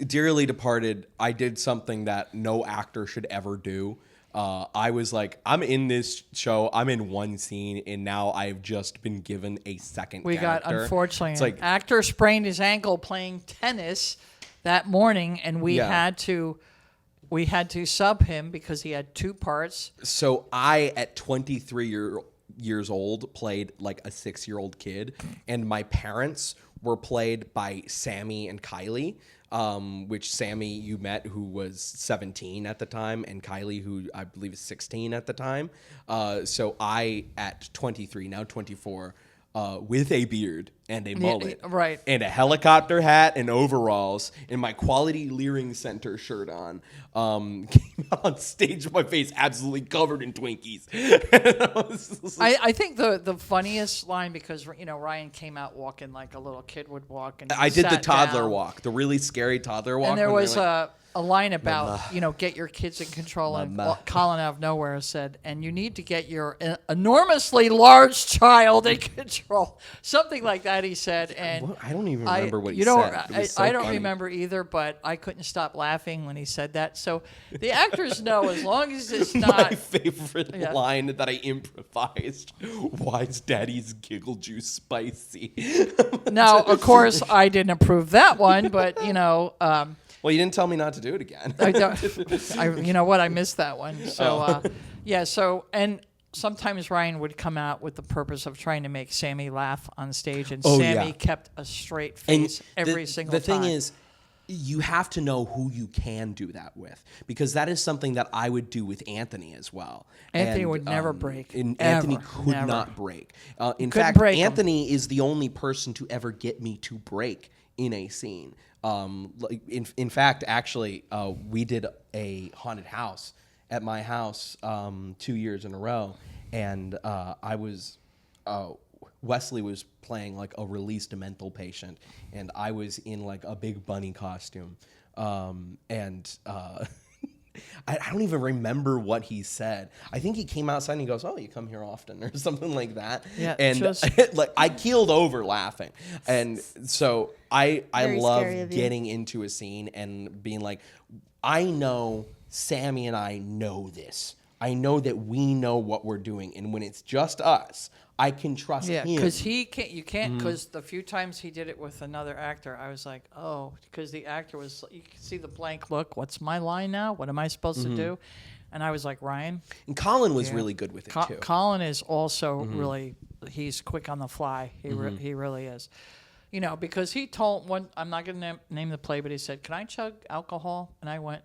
Dearly departed. I did something that no actor should ever do. I was like, I'm in this show. I'm in one scene, and now I've just been given a second character. Unfortunately, an actor sprained his ankle playing tennis that morning, and we had to sub him because he had two parts. So I, at 23 years old, played like a 6-year-old kid, and my parents were played by Sammy and Kylie. Which Sammy you met, who was 17 at the time, and Kylie, who I believe is 16 at the time. So I, at 23, now 24, with a beard and a mullet, right, and a helicopter hat and overalls, and my Quality Leering Center shirt on, came out on stage with my face absolutely covered in Twinkies. I think the funniest line, because Ryan came out walking like a little kid would walk, and I did the toddler down. walk, the really scary toddler walk. And there was like, a line about, get your kids in control. And Colin out of nowhere said, and you need to get your enormously large child in control. Something like that, he said. And I don't even remember what he said. said. I don't remember either, but I couldn't stop laughing when he said that. So the actors know, as long as it's not... My favorite line that I improvised, why is Daddy's giggle juice spicy? Now, of course, I didn't approve that one, but, well, you didn't tell me not to do it again. You know what? I missed that one. So, and sometimes Ryan would come out with the purpose of trying to make Sammy laugh on stage, and Sammy kept a straight face every single time. The thing is, you have to know who you can do that with, because that is something that I would do with Anthony as well. Anthony would never break. Anthony could not break. In fact, Anthony is the only person to ever get me to break in a scene. In fact, actually, we did a haunted house at my house 2 years in a row, and Wesley was playing like a released mental patient, and I was in like a big bunny costume, and I don't even remember what he said. I think he came outside and he goes, "Oh, you come here often," or something like that. Yeah, and like I keeled over laughing, and so I love getting into a scene and being like, I know Sammy and I know this. I know that we know what we're doing, and when it's just us, I can trust him. Yeah, because you can't, because the few times he did it with another actor, I was like, oh, because the actor was, you can see the blank look. What's my line now? What am I supposed to do? And I was like, Ryan. And Colin was really good with it too. Colin is also really, he's quick on the fly. He really is. Because he told one, I'm not going to name the play, but he said, "Can I chug alcohol?" And I went,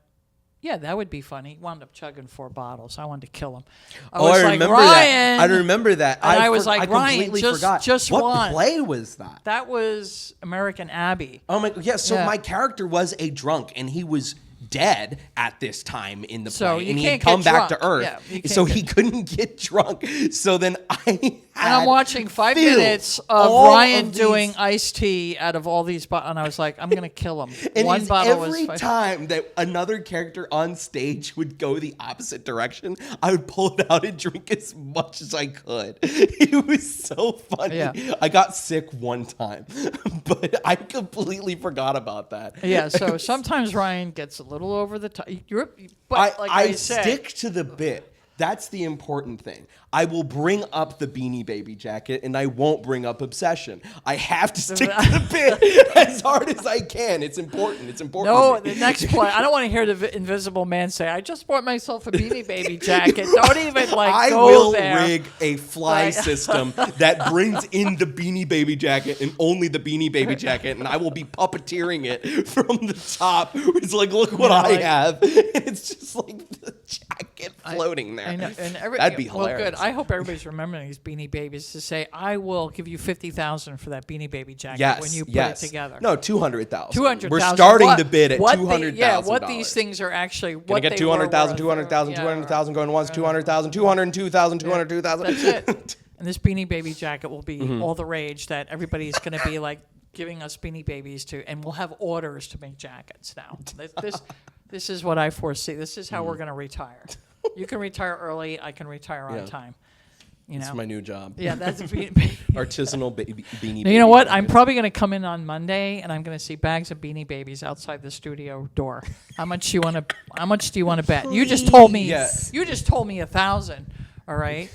yeah, that would be funny. He wound up chugging 4 bottles. I wanted to kill him. I remember that. I remember that. And I was like, Ryan, completely forgot. Just what one. play was that? That was American Abbey. Oh my, yeah. So my character was a drunk, and he was dead at this time in the play, and he had come back to Earth, so he couldn't get drunk. So then and I'm watching 5 minutes of Ryan doing iced tea out of all these bottles, and I was like, I'm gonna kill him. And one bottle every time that another character on stage would go the opposite direction, I would pull it out and drink as much as I could. It was so funny. Yeah. I got sick one time, but I completely forgot about that. Yeah, so sometimes Ryan gets a little over the top. But like I said, stick to the bit. That's the important thing. I will bring up the Beanie Baby jacket, and I won't bring up obsession. I have to stick to the bit as hard as I can. It's important. It's important. No, the next play. I don't want to hear the Invisible Man say, "I just bought myself a Beanie Baby jacket." Don't even I go will there. rig a fly system that brings in the Beanie Baby jacket and only the Beanie Baby jacket, and I will be puppeteering it from the top. It's like, look what I have. It's just like the jacket floating there. I know. And that'd be hilarious. Well, good. I hope everybody's remembering these Beanie Babies to say, "I will give you $50,000 for that Beanie Baby jacket when you put it together." No, $200,000. 200,000. We're starting the bid at $200,000. Yeah, what these things are actually. What Can I get 200,000, 200,000, 200,000 going once, 200,000, 202,000, 202,000. That's it. And this Beanie Baby jacket will be all the rage that everybody's going to be like giving us Beanie Babies to, and we'll have orders to make jackets now. This is what I foresee. This is how we're going to retire. You can retire early. I can retire on time. That's my new job. Yeah, that's artisanal beanie baby. Now, you know what? I'm probably going to come in on Monday, and I'm going to see bags of Beanie Babies outside the studio door. How much do you want to bet? Please. You just told me. Yes. You just told me 1,000. All right.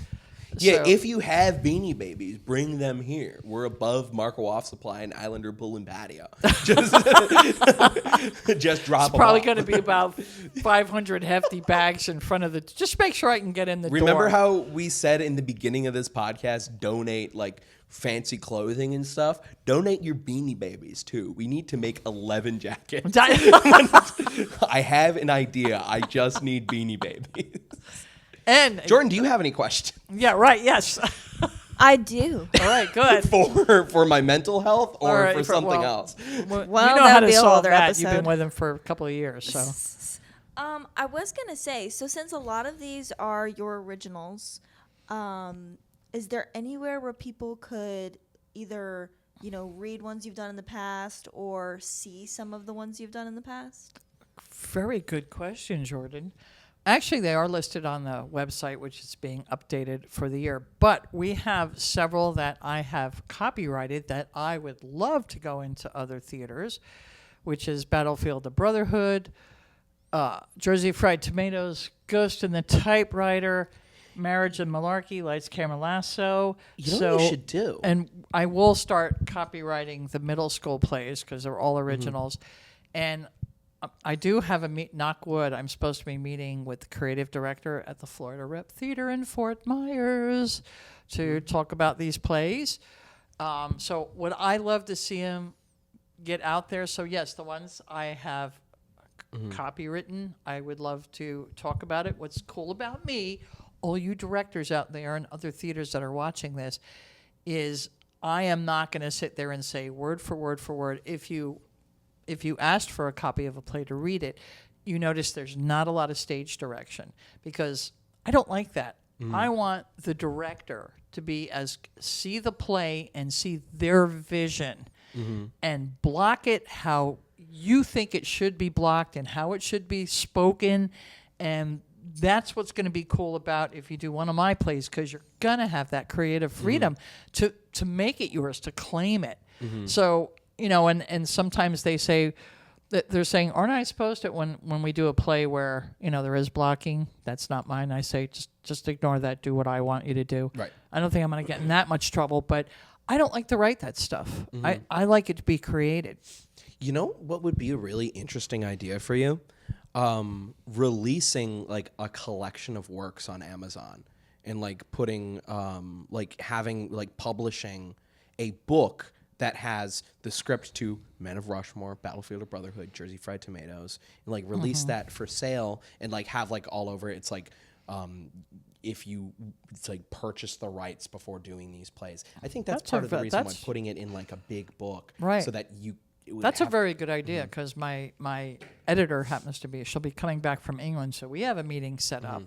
Yeah, if you have Beanie Babies, bring them here. We're above Marco Off Supply and Islander Pool and Patio. Just drop them probably off. going to be about 500 hefty bags in front of the. Just make sure I can get in the door. Remember how we said in the beginning of this podcast, donate like fancy clothing and stuff, donate your Beanie Babies too. We need to make 11 jackets. I have an idea. I just need Beanie Babies. And Jordan, do you have any questions? Yeah, right. Yes. I do. All right. Good. For my mental health or Right, for something else? Well, Well, you know how that'd to be a whole solve other that. episode. You've been with him for a couple of years, so. I was gonna say, so since a lot of these are your originals, is there anywhere where people could either, read ones you've done in the past or see some of the ones you've done in the past? Very good question, Jordan. Actually, they are listed on the website, which is being updated for the year. But we have several that I have copyrighted that I would love to go into other theaters, which is Battlefield of Brotherhood, Jersey Fried Tomatoes, Ghost in the Typewriter, Marriage and Malarkey, Lights, Camera, Lasso. You know what you should do? And I will start copywriting the middle school plays because they're all originals. And I do have knock wood, I'm supposed to be meeting with the creative director at the Florida Rep Theater in Fort Myers to talk about these plays. So would I love to see him get out there? So yes, the ones I have copywritten, I would love to talk about it. What's cool about me, all you directors out there and other theaters that are watching this, is I am not going to sit there and say word for word for word. If you asked for a copy of a play to read it, you notice there's not a lot of stage direction because I don't like that. I want the director to see the play and see their vision and block it how you think it should be blocked and how it should be spoken. And that's what's going to be cool about if you do one of my plays, because you're going to have that creative freedom to make it yours, to claim it. So, and sometimes they say that they're saying, aren't I supposed to, when we do a play where, there is blocking, that's not mine. I say, just ignore that. Do what I want you to do. Right. I don't think I'm going to get in that much trouble, but I don't like to write that stuff. I like it to be created. You know what would be a really interesting idea for you? Releasing like a collection of works on Amazon and like putting, publishing a book that has the script to Men of Rushmore, Battlefield of Brotherhood, Jersey Fried Tomatoes, and like release that for sale and like have like all over it. It's like it's like purchase the rights before doing these plays. I think that's part of the reason why putting it in like a big book, right? So that that's a very good idea because my editor happens to be. She'll be coming back from England, so we have a meeting set up.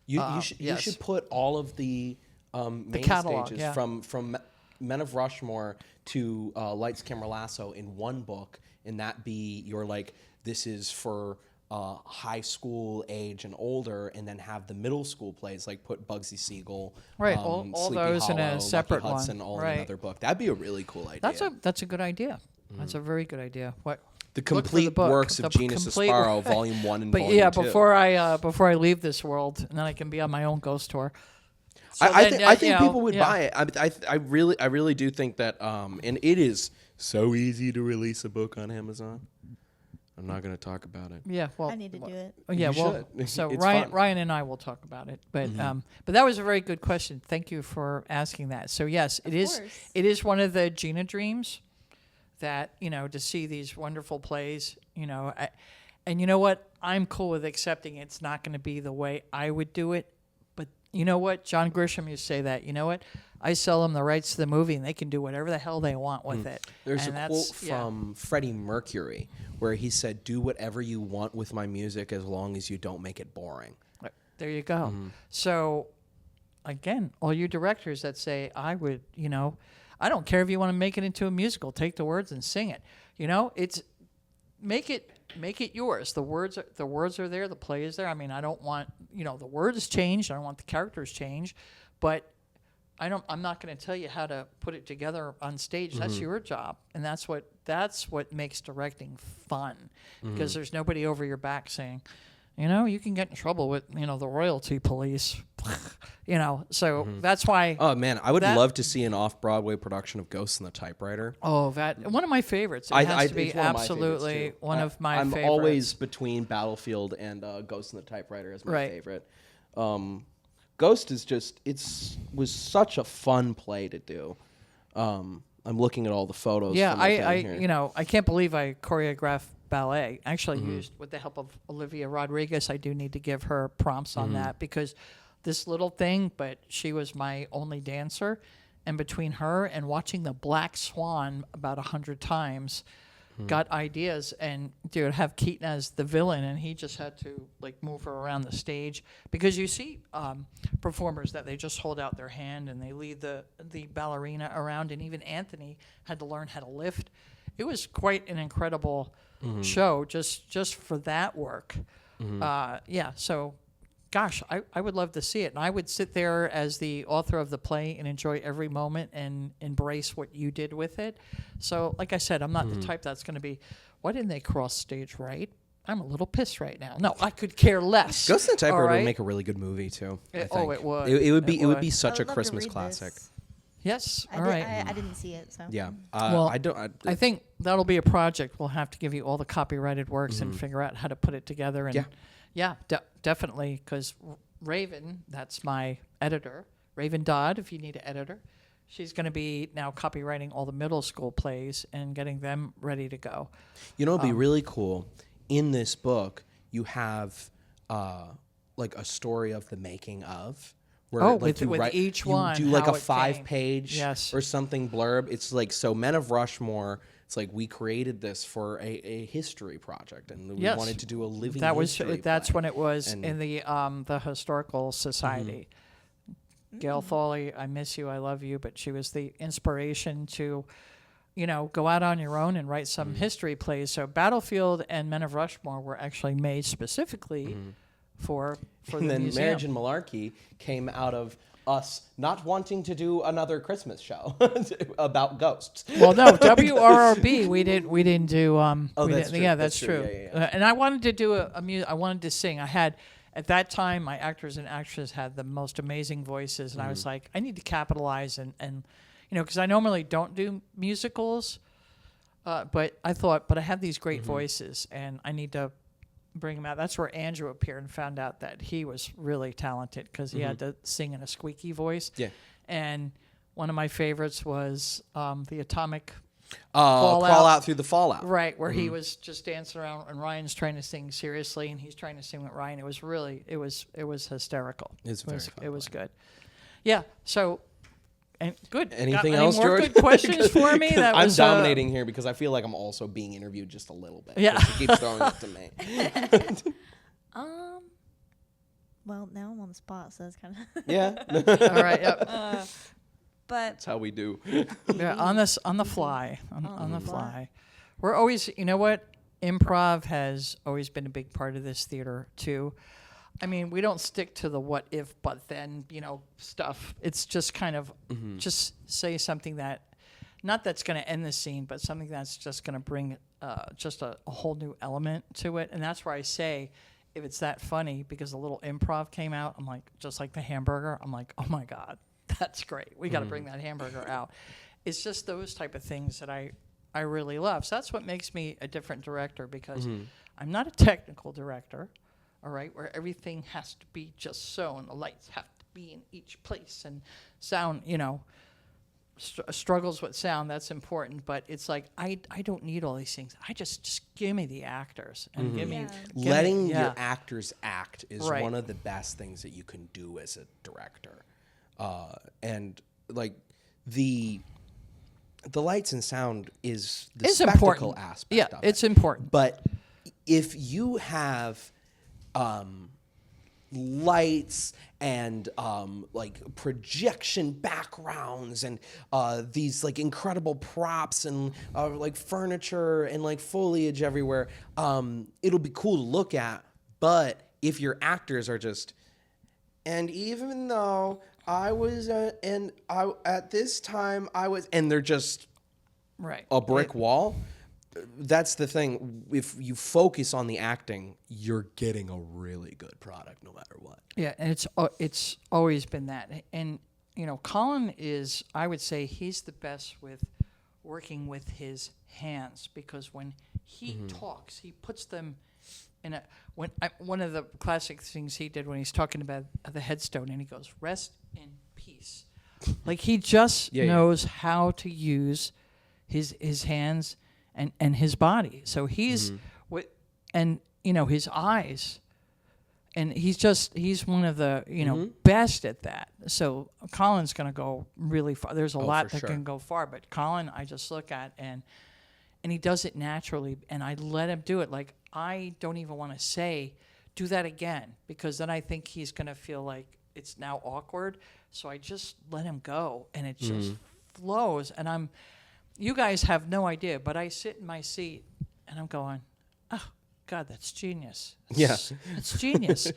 You should put all of the main catalog, stages from Men of Rushmore to Lights, Camera, Lasso in one book, and that be your like this is for high school age and older, and then have the middle school plays like put Bugsy Siegel, right? All Sleepy those Hollow, in a separate Lucky Hudson, one, all right? in another book. That'd be a really cool idea. That's a good idea. That's a very good idea. What? The complete works of Gina Sisbarro, Volume 1 and Volume 2. But yeah, before I leave this world, and then I can be on my own ghost tour. So I think people would buy it. I really do think that, and it is so easy to release a book on Amazon. I'm not going to talk about it. Yeah, well, I need to do it. Yeah, you well, should. so It's Ryan, fun. Ryan and I will talk about it. But but that was a very good question. Thank you for asking that. So yes, it is. course. It is one of the Gina dreams that to see these wonderful plays. And you know what? I'm cool with accepting it's not going to be the way I would do it. But you know what? John Grisham used to say that. You know what? I sell them the rights to the movie, and they can do whatever the hell they want with it. There's And a quote from Freddie Mercury where he said, "Do whatever you want with my music as long as you don't make it boring." There you go. So, again, all you directors that say, I would, I don't care if you want to make it into a musical. Take the words and sing it. It's make it yours. The words are there. The play is there. I mean, I don't want the words changed. I don't want the characters changed, but I'm not going to tell you how to put it together on stage. That's your job, and that's what makes directing fun, because there's nobody over your back saying, you can get in trouble with the royalty police, So that's why. Oh man, I would love to see an off-Broadway production of Ghost in the Typewriter. Oh, that one of my favorites. It has to be it's one of my absolutely favorites, too. one of my I'm favorites. always between Battlefield and Ghost in the Typewriter as my Right. favorite. Ghost is was such a fun play to do. I'm looking at all the photos. Yeah, from my thing I here. you know, I can't believe I choreographed ballet. Actually used with the help of Olivia Rodriguez. I do need to give her prompts on that because this little thing, but she was my only dancer. And between her and watching the Black Swan about 100 times, got ideas. And dude, have Keaton as the villain, and he just had to like move her around the stage because you see performers that they just hold out their hand and they lead the ballerina around, and even Anthony had to learn how to lift. It was quite an incredible show just for that work. Yeah, so gosh, I would love to see it. And I would sit there as the author of the play and enjoy every moment and embrace what you did with it. So, like I said, I'm not the type that's going to be, why didn't they cross stage right? I'm a little pissed right now. No, I could care less. Ghost in the Typewriter All right? would make a really good movie too. I It think. would. It would be. It It would would. be such I a would love to Christmas read classic. this. Yes. I All did- right. I didn't see it, so. Yeah. Well, I don't. I think that'll be a project. We'll have to give you all the copyrighted works and figure out how to put it together. And yeah, definitely, because Raven, that's my editor, Raven Dodd, if you need an editor, she's going to be now copywriting all the middle school plays and getting them ready to go. You know, it'd be really cool. In this book, you have like a story of the making of. Where, Oh, like, with each one, you do like how a it 5-page came. Yes. or something blurb. It's like, so Men of Rushmore. It's like we created this for a history project, and we Yes. wanted to do a living. That was history that's play. when it was And- in the historical society. Gail Thawley, I miss you, I love you, but she was the inspiration to, go out on your own and write some history plays. So Battlefield and Men of Rushmore were actually made specifically for the And then museum. Marriage and Malarkey came out of us not wanting to do another Christmas show about ghosts. Well, no, WRRB we didn't do. Oh, we that's didn't- true. Yeah, That's that's true. true. Yeah. And I wanted to do I wanted to sing. I had at that time my actors and actresses had the most amazing voices, and I was like, I need to capitalize and because I normally don't do musicals, but I thought, but I have these great voices, and I need to bring him out. That's where Andrew appeared and found out that he was really talented because he had to sing in a squeaky voice. Yeah. And one of my favorites was the Atomic Crawl Out. out through the fallout. Right, where he was just dancing around and Ryan's trying to sing seriously and he's trying to sing with Ryan. It was really it was hysterical. It's very fun it was good. Yeah, so and good. Anything Got else, any more George? good questions for me? That I'm was dominating here because I feel like I'm also being interviewed just a little bit. Yeah. She keeps throwing it to me. Well, now I'm on the spot, so that's kind of. Yeah. all right. Yep. But That's how we do. Yeah, on the fly. On the fly. We're always, you know what? Improv has always been a big part of this theater too. I mean, we don't stick to the what if, but then, stuff. It's just kind of just say something that, not that's going to end the scene, but something that's just going to bring just a whole new element to it. And that's where I say, if it's that funny, because a little improv came out, I'm like, just like the hamburger, I'm like, oh my God, that's great. We got to bring that hamburger out. It's just those type of things that I really love. So that's what makes me a different director, because I'm not a technical director, all right, where everything has to be just so, and the lights have to be in each place, and sound, struggles with sound, that's important. But it's like, I don't need all these things. I just give me the actors and give me Letting yeah. your actors act is Right. one of the best things that you can do as a director. And like the lights and sound is the It's spectacle important. aspect Yeah, of it's it. important. But if you have lights and like projection backgrounds and these like incredible props and like furniture and like foliage everywhere, it'll be cool to look at. But if your actors are just, and even though I was at this time I was, and they're just right. a brick wall. That's the thing. If you focus on the acting, you're getting a really good product no matter what. Yeah, and it's always been that. And Colin is, I would say, he's the best with working with his hands, because when he talks, he puts them in one of the classic things he did when he's talking about the headstone, and he goes, "Rest in peace." Like he just Yeah, knows how to use his hands and his body. So he's and his eyes, and he's one of the best at that. So Colin's going to go really far. There's a lot that can go far, but Colin I just look at and he does it naturally, and I let him do it. Like I don't even want to say do that again, because then I think he's going to feel like it's now awkward. So I just let him go, and it just flows. And you guys have no idea, but I sit in my seat and I'm going, oh God, that's genius. It's genius.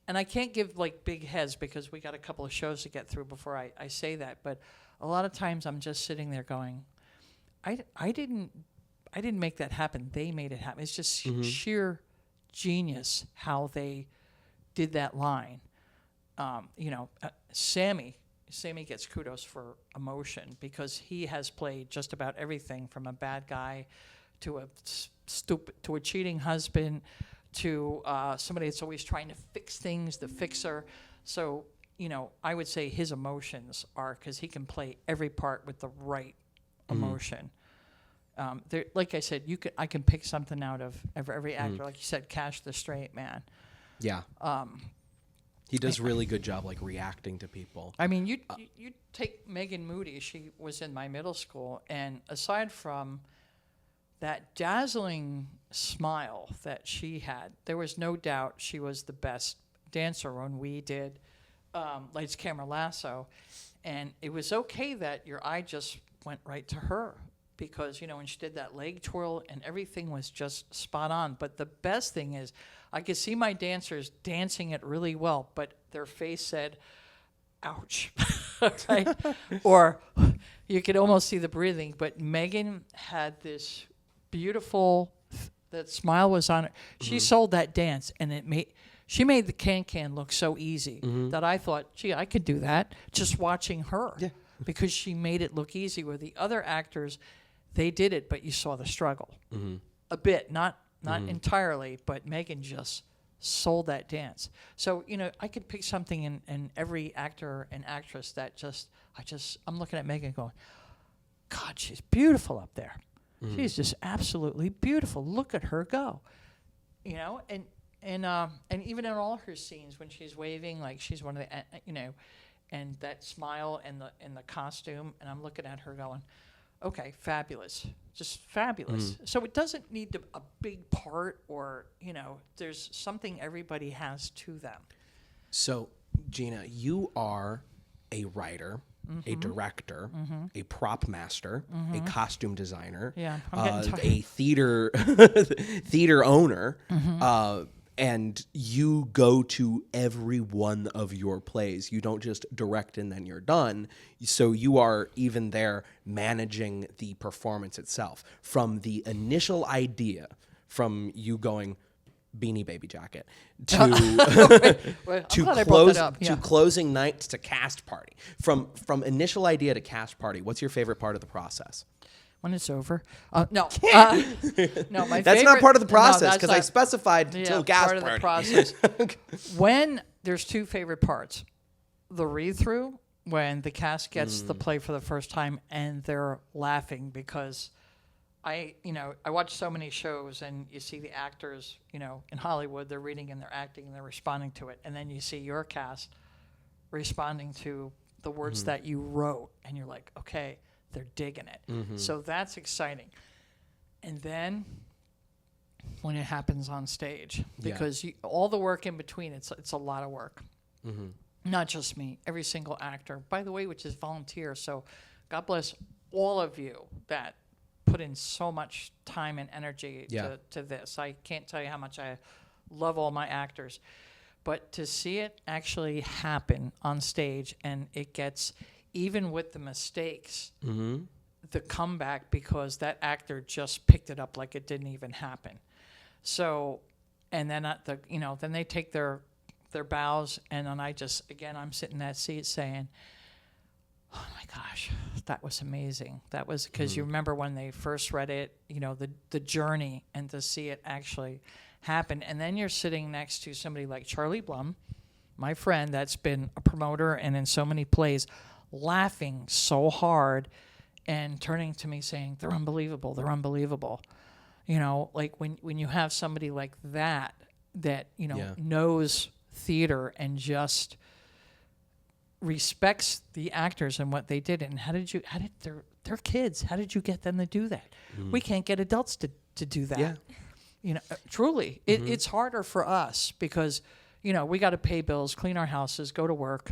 And I can't give like big heads because we got a couple of shows to get through before I say that. But a lot of times I'm just sitting there going, I didn't make that happen. They made it happen. It's just sheer genius how they did that line. Sammy gets kudos for emotion because he has played just about everything from a bad guy to a cheating husband to somebody that's always trying to fix things, the fixer. So, I would say his emotions are, because he can play every part with the right emotion. Like I said, I can pick something out of every actor. Like you said, Cash the Straight Man. Yeah. He does a really good job, like reacting to people. I mean, you take Megan Moody. She was in my middle school, and aside from that dazzling smile that she had, there was no doubt she was the best dancer when we did Lights, Camera, Lasso. And it was okay that your eye just went right to her because, when she did that leg twirl and everything was just spot on. But the best thing is I could see my dancers dancing it really well, but their face said, ouch, right? Or you could almost see the breathing. But Megan had this beautiful, that smile was on her. She sold that dance, and she made the can look so easy that I thought, gee, I could do that just watching her. Yeah. Because she made it look easy, where the other actors, they did it, but you saw the struggle a bit, not entirely, but Megan just sold that dance. So, I could pick something in every actor and actress that I'm looking at Megan going, God, she's beautiful up there. She's just absolutely beautiful. Look at her go. And even in all her scenes when she's waving, like she's one of the, and that smile and the costume, and I'm looking at her going, okay, fabulous, just fabulous. So it doesn't need a big part, or there's something everybody has to them. So, Gina, you are a writer, a director, a prop master, a costume designer, a theater owner. And you go to every one of your plays. You don't just direct and then you're done. So you are even there managing the performance itself. From the initial idea, from you going Beanie Baby jacket to closing night to cast party. From initial idea to cast party, what's your favorite part of the process? When it's over. No. No, my favorite. That's not part of the process, because I specified till gas part party. Of the process. When there's two favorite parts. The read-through, when the cast gets the play for the first time and they're laughing because I watch so many shows, and you see the actors, in Hollywood, they're reading and they're acting and they're responding to it. And then you see your cast responding to the words that you wrote, and you're like, okay, they're digging it. So that's exciting. And then when it happens on stage, because all the work in between, it's a lot of work. Not just me, every single actor, by the way, which is volunteer. So God bless all of you that put in so much time and energy to this. I can't tell you how much I love all my actors. But to see it actually happen on stage, and it gets, even with the mistakes, the comeback, because that actor just picked it up like it didn't even happen. So, and then then they take their bows, and then I'm sitting in that seat saying, oh my gosh, that was amazing. That was, because you remember when they first read it, the journey, and to see it actually happen. And then you're sitting next to somebody like Charlie Blum, my friend that's been a promoter and in so many plays, laughing so hard and turning to me saying, they're unbelievable, they're unbelievable. You know, like when you have somebody like that, you know, Yeah. knows theater and just respects the actors and what they did. And they're kids. How did you get them to do that? We can't get adults to do that. Yeah. You know, truly, it's harder for us because, you know, we got to pay bills, clean our houses, go to work,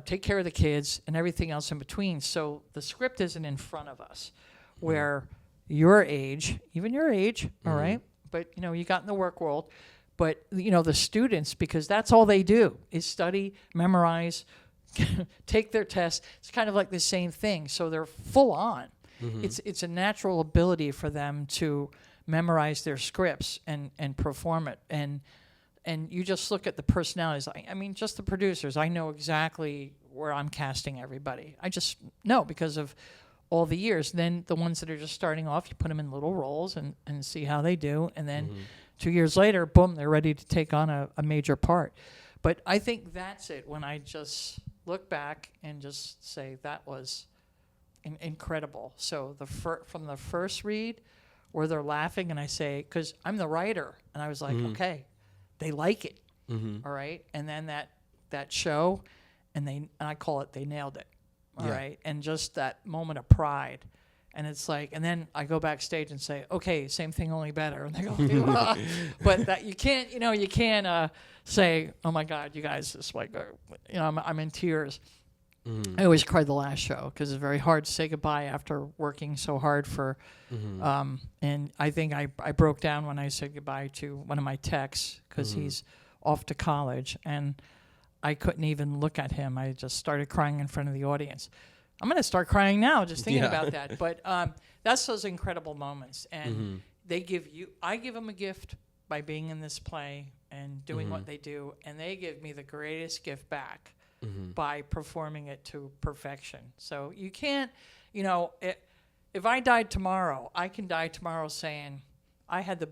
take care of the kids and everything else in between. So the script isn't in front of us where your age, even your age, all right? But, you know, you got in the work world. But, you know, the students, because that's all they do is study, memorize, take their tests. It's kind of like the same thing. So they're full on. It's a natural ability for them to memorize their scripts and perform it. And you just look at the personalities. I mean, just the producers. I know exactly where I'm casting everybody. I just know because of all the years. Then the ones that are just starting off, you put them in little roles and see how they do. And then 2 years later, boom, they're ready to take on a major part. But I think that's it when I just look back and just say that was incredible. So from the first read where they're laughing and I say, because I'm the writer, and I was like, okay, they like it. All right. And then that show, and I call it, they nailed it. All right. And just that moment of pride. And it's like, and then I go backstage and say, okay, same thing, only better. And they go, "Ah." But that you can't say, oh my God, you guys, it's like, you know, I'm in tears. I always cried the last show because it's very hard to say goodbye after working so hard for, and I think I broke down when I said goodbye to one of my techs because he's off to college and I couldn't even look at him. I just started crying in front of the audience. I'm going to start crying now just thinking about that. But that's those incredible moments. And I give them a gift by being in this play and doing what they do. And they give me the greatest gift back by performing it to perfection. So you can't, you know, if I died tomorrow, I can die tomorrow saying, I had the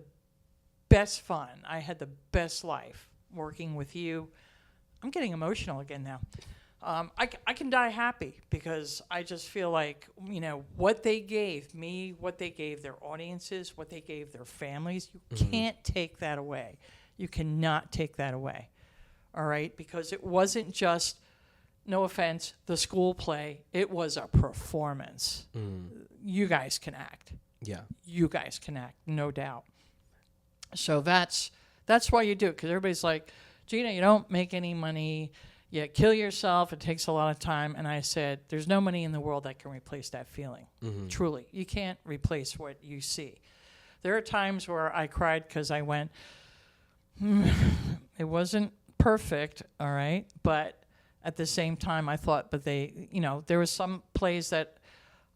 best fun. I had the best life working with you. I'm getting emotional again now. I can die happy because I just feel like, you know, what they gave me, what they gave their audiences, what they gave their families, you can't take that away. You cannot take that away. All right? Because it wasn't just, no offense, the school play. It was a performance. You guys can act. Yeah. You guys can act, no doubt. So that's why you do it, because everybody's like, Gina, you don't make any money. You kill yourself. It takes a lot of time. And I said, there's no money in the world that can replace that feeling. Truly. You can't replace what you see. There are times where I cried because I went, it wasn't perfect, all right? But at the same time, I thought, but they, you know, there was some plays that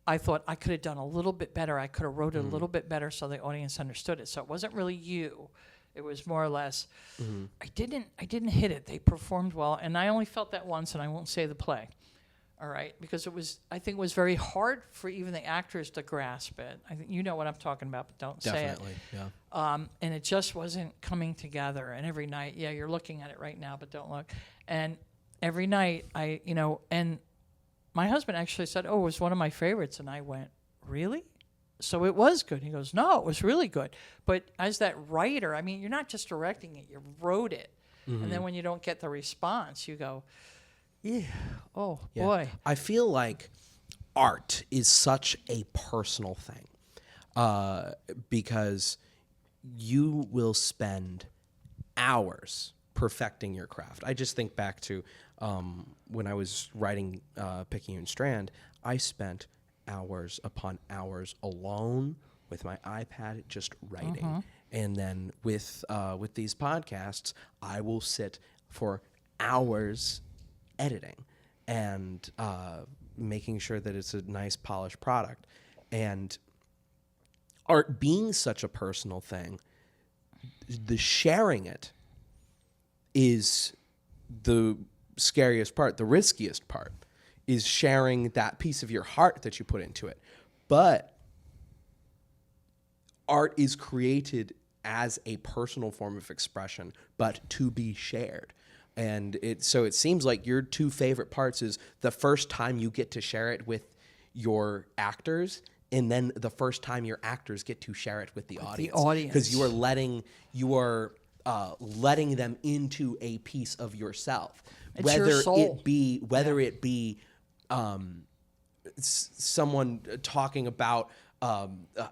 I thought I could have done a little bit better. I could have wrote it a little bit better so the audience understood it. So it wasn't really you. It was more or less, I didn't hit it. They performed well, and I only felt that once, and I won't say the play, all right, because I think it was very hard for even the actors to grasp it. I think you know what I'm talking about, but don't say it. Definitely, yeah. And it just wasn't coming together. And every night, you're looking at it right now, but don't look. And every night, and my husband actually said, "Oh, it was one of my favorites," and I went, "Really?" So it was good. He goes, "No, it was really good." But as that writer, I mean, you're not just directing it, you wrote it. And then when you don't get the response, you go, yeah, oh, Yeah. boy. I feel like art is such a personal thing because you will spend hours perfecting your craft. I just think back to when I was writing Picayune Strand, I spent hours upon hours alone with my iPad just writing. And then with these podcasts, I will sit for hours editing and making sure that it's a nice polished product. And art being such a personal thing, the sharing it is the scariest part, the riskiest part, is sharing that piece of your heart that you put into it. But art is created as a personal form of expression, but to be shared. And it seems like your two favorite parts is the first time you get to share it with your actors, and then the first time your actors get to share it with the audience. Because you are letting them into a piece of yourself. It's your soul. It be someone talking about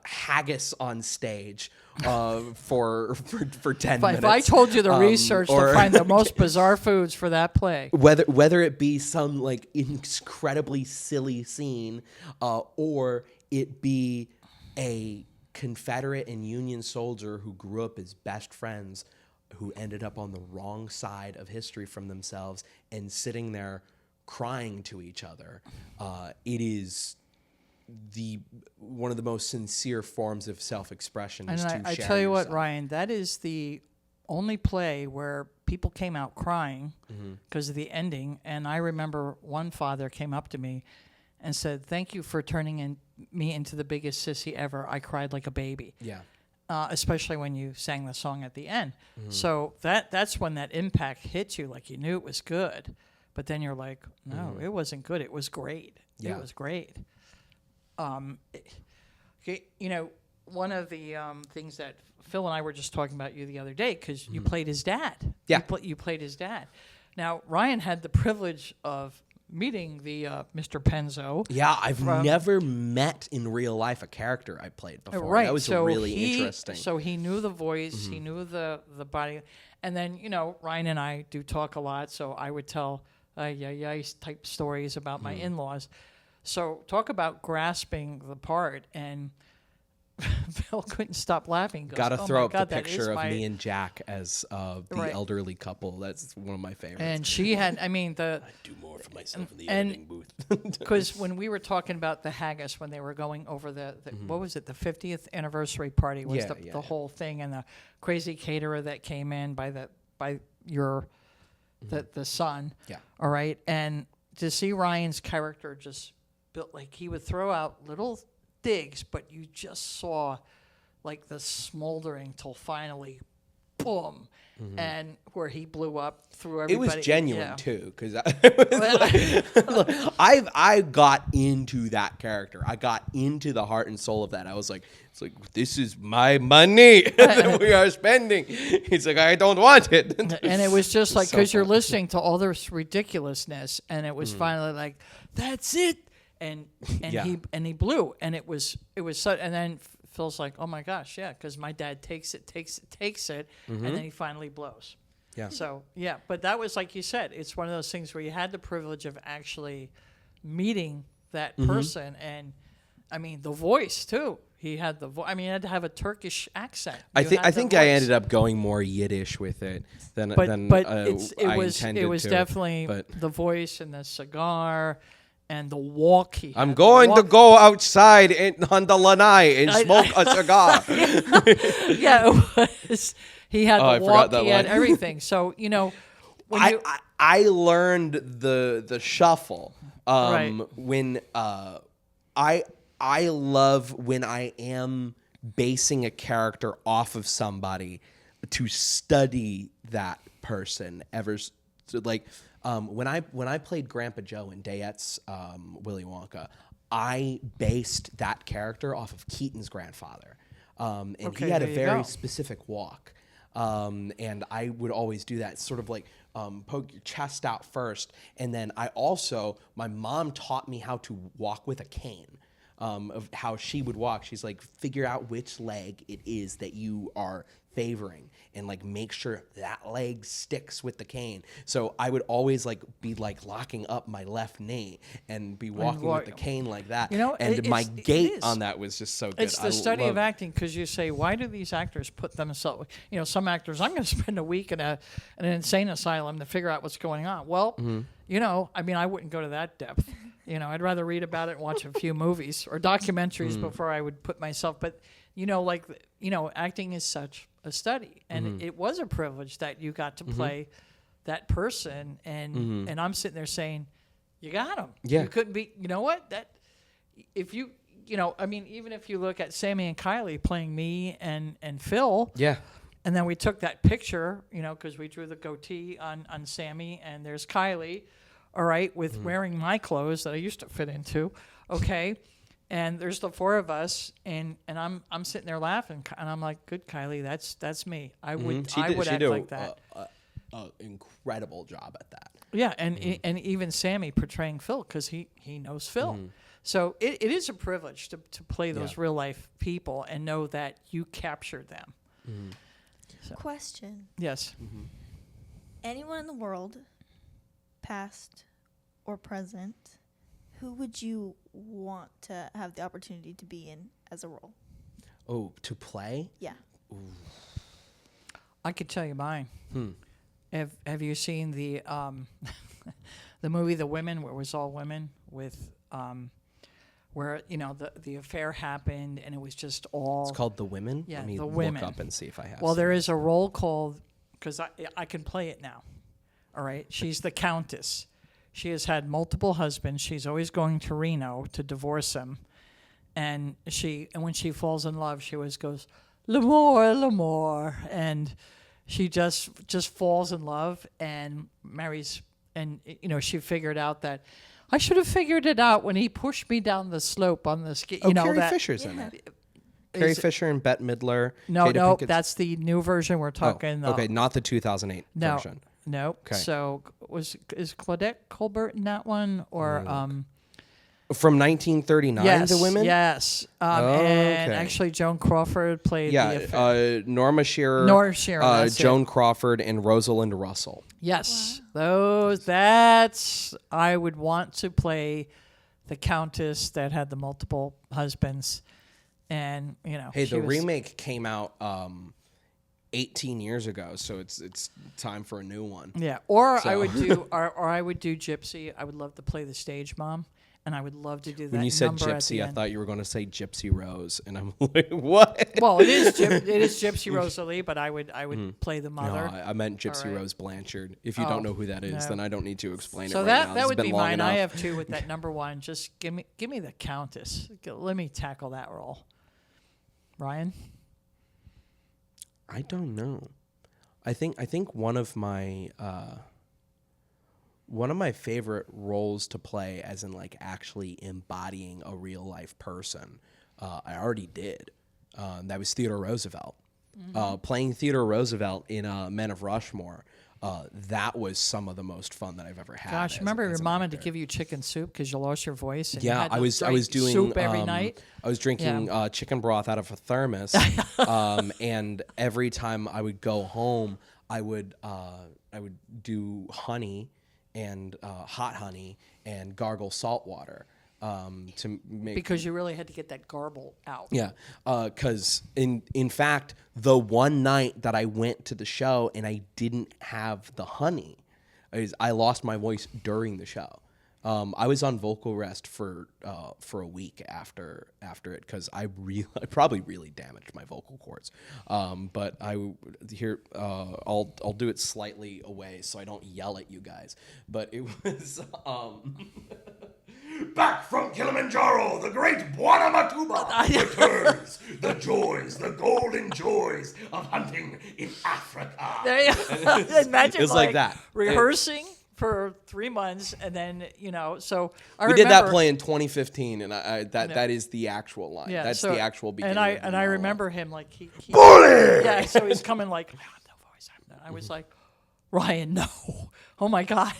haggis on stage for 10 minutes. If I told you the research to find the most bizarre foods for that play, whether it be some like incredibly silly scene, or it be a Confederate and Union soldier who grew up as best friends, who ended up on the wrong side of history from themselves and sitting there crying to each other. It is one of the most sincere forms of self-expression. And I tell you what, Ryan, that is the only play where people came out crying because of the ending. And I remember one father came up to me and said, "Thank you for turning me into the biggest sissy ever. I cried like a baby." Yeah. Especially when you sang the song at the end. So that's when that impact hits you, like you knew it was good. But then you're like, no, it wasn't good. It was great. Yeah. It was great. One of the things that Phil and I were just talking about you the other day, because you played his dad. Yeah. You played his dad. Now, Ryan had the privilege of meeting the Mr. Penzo. Yeah, I've never met in real life a character I played before. Right. That was really interesting. So he knew the voice, he knew the body. And then, Ryan and I do talk a lot, so I would tell type stories about my in-laws. So talk about grasping the part, and Phil couldn't stop laughing. Got to throw up the picture of me and Jack as the elderly couple. That's one of my favorites. And she had, I do more for myself in the editing booth. Because when we were talking about the haggis, when they were going over the what was it, the 50th anniversary party was the whole thing, and the crazy caterer that came in by your the son. Yeah. All right. And to see Ryan's character just built, like he would throw out little digs, but you just saw like the smoldering till finally, boom, and where he blew up through everybody. It was genuine too, because I got into that character. I got into the heart and soul of that. I was like, it's like, this is my money that we are spending. It's like, I don't want it. And it was just like, because you're listening to all this ridiculousness, and it was finally like, that's it. And he blew, and it was so, and then Phil's like, oh my gosh, yeah, because my dad takes it, and then he finally blows. Yeah. So but that was, like you said, it's one of those things where you had the privilege of actually meeting that person, and I mean the voice too. He had the voice. I mean, he had to have a Turkish accent. I think I ended up going more Yiddish with it than but I intended it was to, definitely the voice and the cigar. And the walk he had. I'm going to go outside on the lanai and smoke a cigar. Yeah, it was. He had the walk. He had everything. So when I learned the shuffle. When I love when I am basing a character off of somebody to study that person when I played Grandpa Joe in Dayette's Willy Wonka, I based that character off of Keaton's grandfather, and he had a very specific walk, and I would always do that, sort of like poke your chest out first, and then my mom taught me how to walk with a cane. Of how she would walk. She's like, figure out which leg it is that you are favoring, and like make sure that leg sticks with the cane. So I would always like be like locking up my left knee and be walking with the cane like that. And my gait on that was just so good. It's the study of acting, because you say, why do these actors put themselves? Some actors, I'm going to spend a week in an insane asylum to figure out what's going on. Well, I wouldn't go to that depth. I'd rather read about it and watch a few movies or documentaries before I would put myself. But, acting is such a study. And it was a privilege that you got to play that person. And I'm sitting there saying, you got him. Yeah. You couldn't be, if you, even if you look at Sammy and Kylie playing me and Phil. Yeah. And then we took that picture, because we drew the goatee on Sammy, and there's Kylie, all right, with wearing my clothes that I used to fit into, okay? And there's the four of us, and I'm sitting there laughing, and I'm like, "Good, Kylie, that's me. I would act like that." Incredible job at that. Yeah, and even Sammy portraying Phil, because he knows Phil. So it is a privilege to play those real life people and know that you captured them. So. Question. Yes. Anyone in the world, past or present, who would you want to have the opportunity to be in as a role? Oh, to play? Yeah. Ooh. I could tell you mine. Have you seen the the movie The Women, where it was all women with where the affair happened and it was just all. It's called The Women. Yeah, Let me The look Women. up and see if I have. Well, some. there is a role called, because I can play it now. All right, she's the Countess. She has had multiple husbands. She's always going to Reno to divorce him, and when she falls in love, she always goes l'amour, and she just falls in love and marries. And she figured out that I should have figured it out when he pushed me down the slope on the ski. Carrie Fisher's in it. Carrie Fisher and Bette Midler. No, Jada Pinkett's. that's the new version we're talking. Okay, not the 2008 no, version. No. Okay. So is Claudette Colbert in that one, or From 1939, yes, The Women? Yes. And okay. actually, Joan Crawford played the affair. Norma Shearer, that's Joan it. Crawford, and Rosalind Russell. Yes. That's I would want to play the Countess that had the multiple husbands, and Hey, the remake came out 18 years ago, so it's time for a new one. Yeah, or So. I would do or I would do Gypsy. I would love to play the stage mom. And I would love to do that. When you said number at Gypsy, the I end. thought you were going to say Gypsy Rose, and I'm like, what? Well, it is Gypsy Rosalie, but I would play the No, mother. I meant Gypsy All right. Rose Blanchard. If you Oh, don't know who that is, no. then I don't need to explain So it right now. that It's would been be long mine. enough. I have two with that number one. Just give me the Countess. Let me tackle that role. Ryan? I don't know. I think one of my favorite roles to play, as in like actually embodying a real life person, I already did. That was Theodore Roosevelt. Playing Theodore Roosevelt in Men of Rushmore. That was some of the most fun that I've ever had. Gosh, as- remember as your an mom had to actor. give you chicken soup because you lost your voice? And you Yeah, had to I was drink doing soup every night. I was drinking chicken broth out of a thermos, and every time I would go home, I would do honey and hot honey and gargle salt water to make. Because you really had to get that garble out. Yeah, because in fact, the one night that I went to the show and I didn't have the honey, I lost my voice during the show. I was on vocal rest for a week after it because I probably really damaged my vocal cords. But I'll do it slightly away so I don't yell at you guys. But it was. Back from Kilimanjaro, the great Bwana Matuba returns. The joys, the golden joys of hunting in Africa. Imagine It's like that. rehearsing for 3 months, and then So I We remember, did that play in 2015, and that is the actual line. Yeah, That's so- the actual beginning. And of the I monologue. remember him like he Bully! Yeah, so he's coming like I have no voice. I was like, Ryan, no. Oh my God.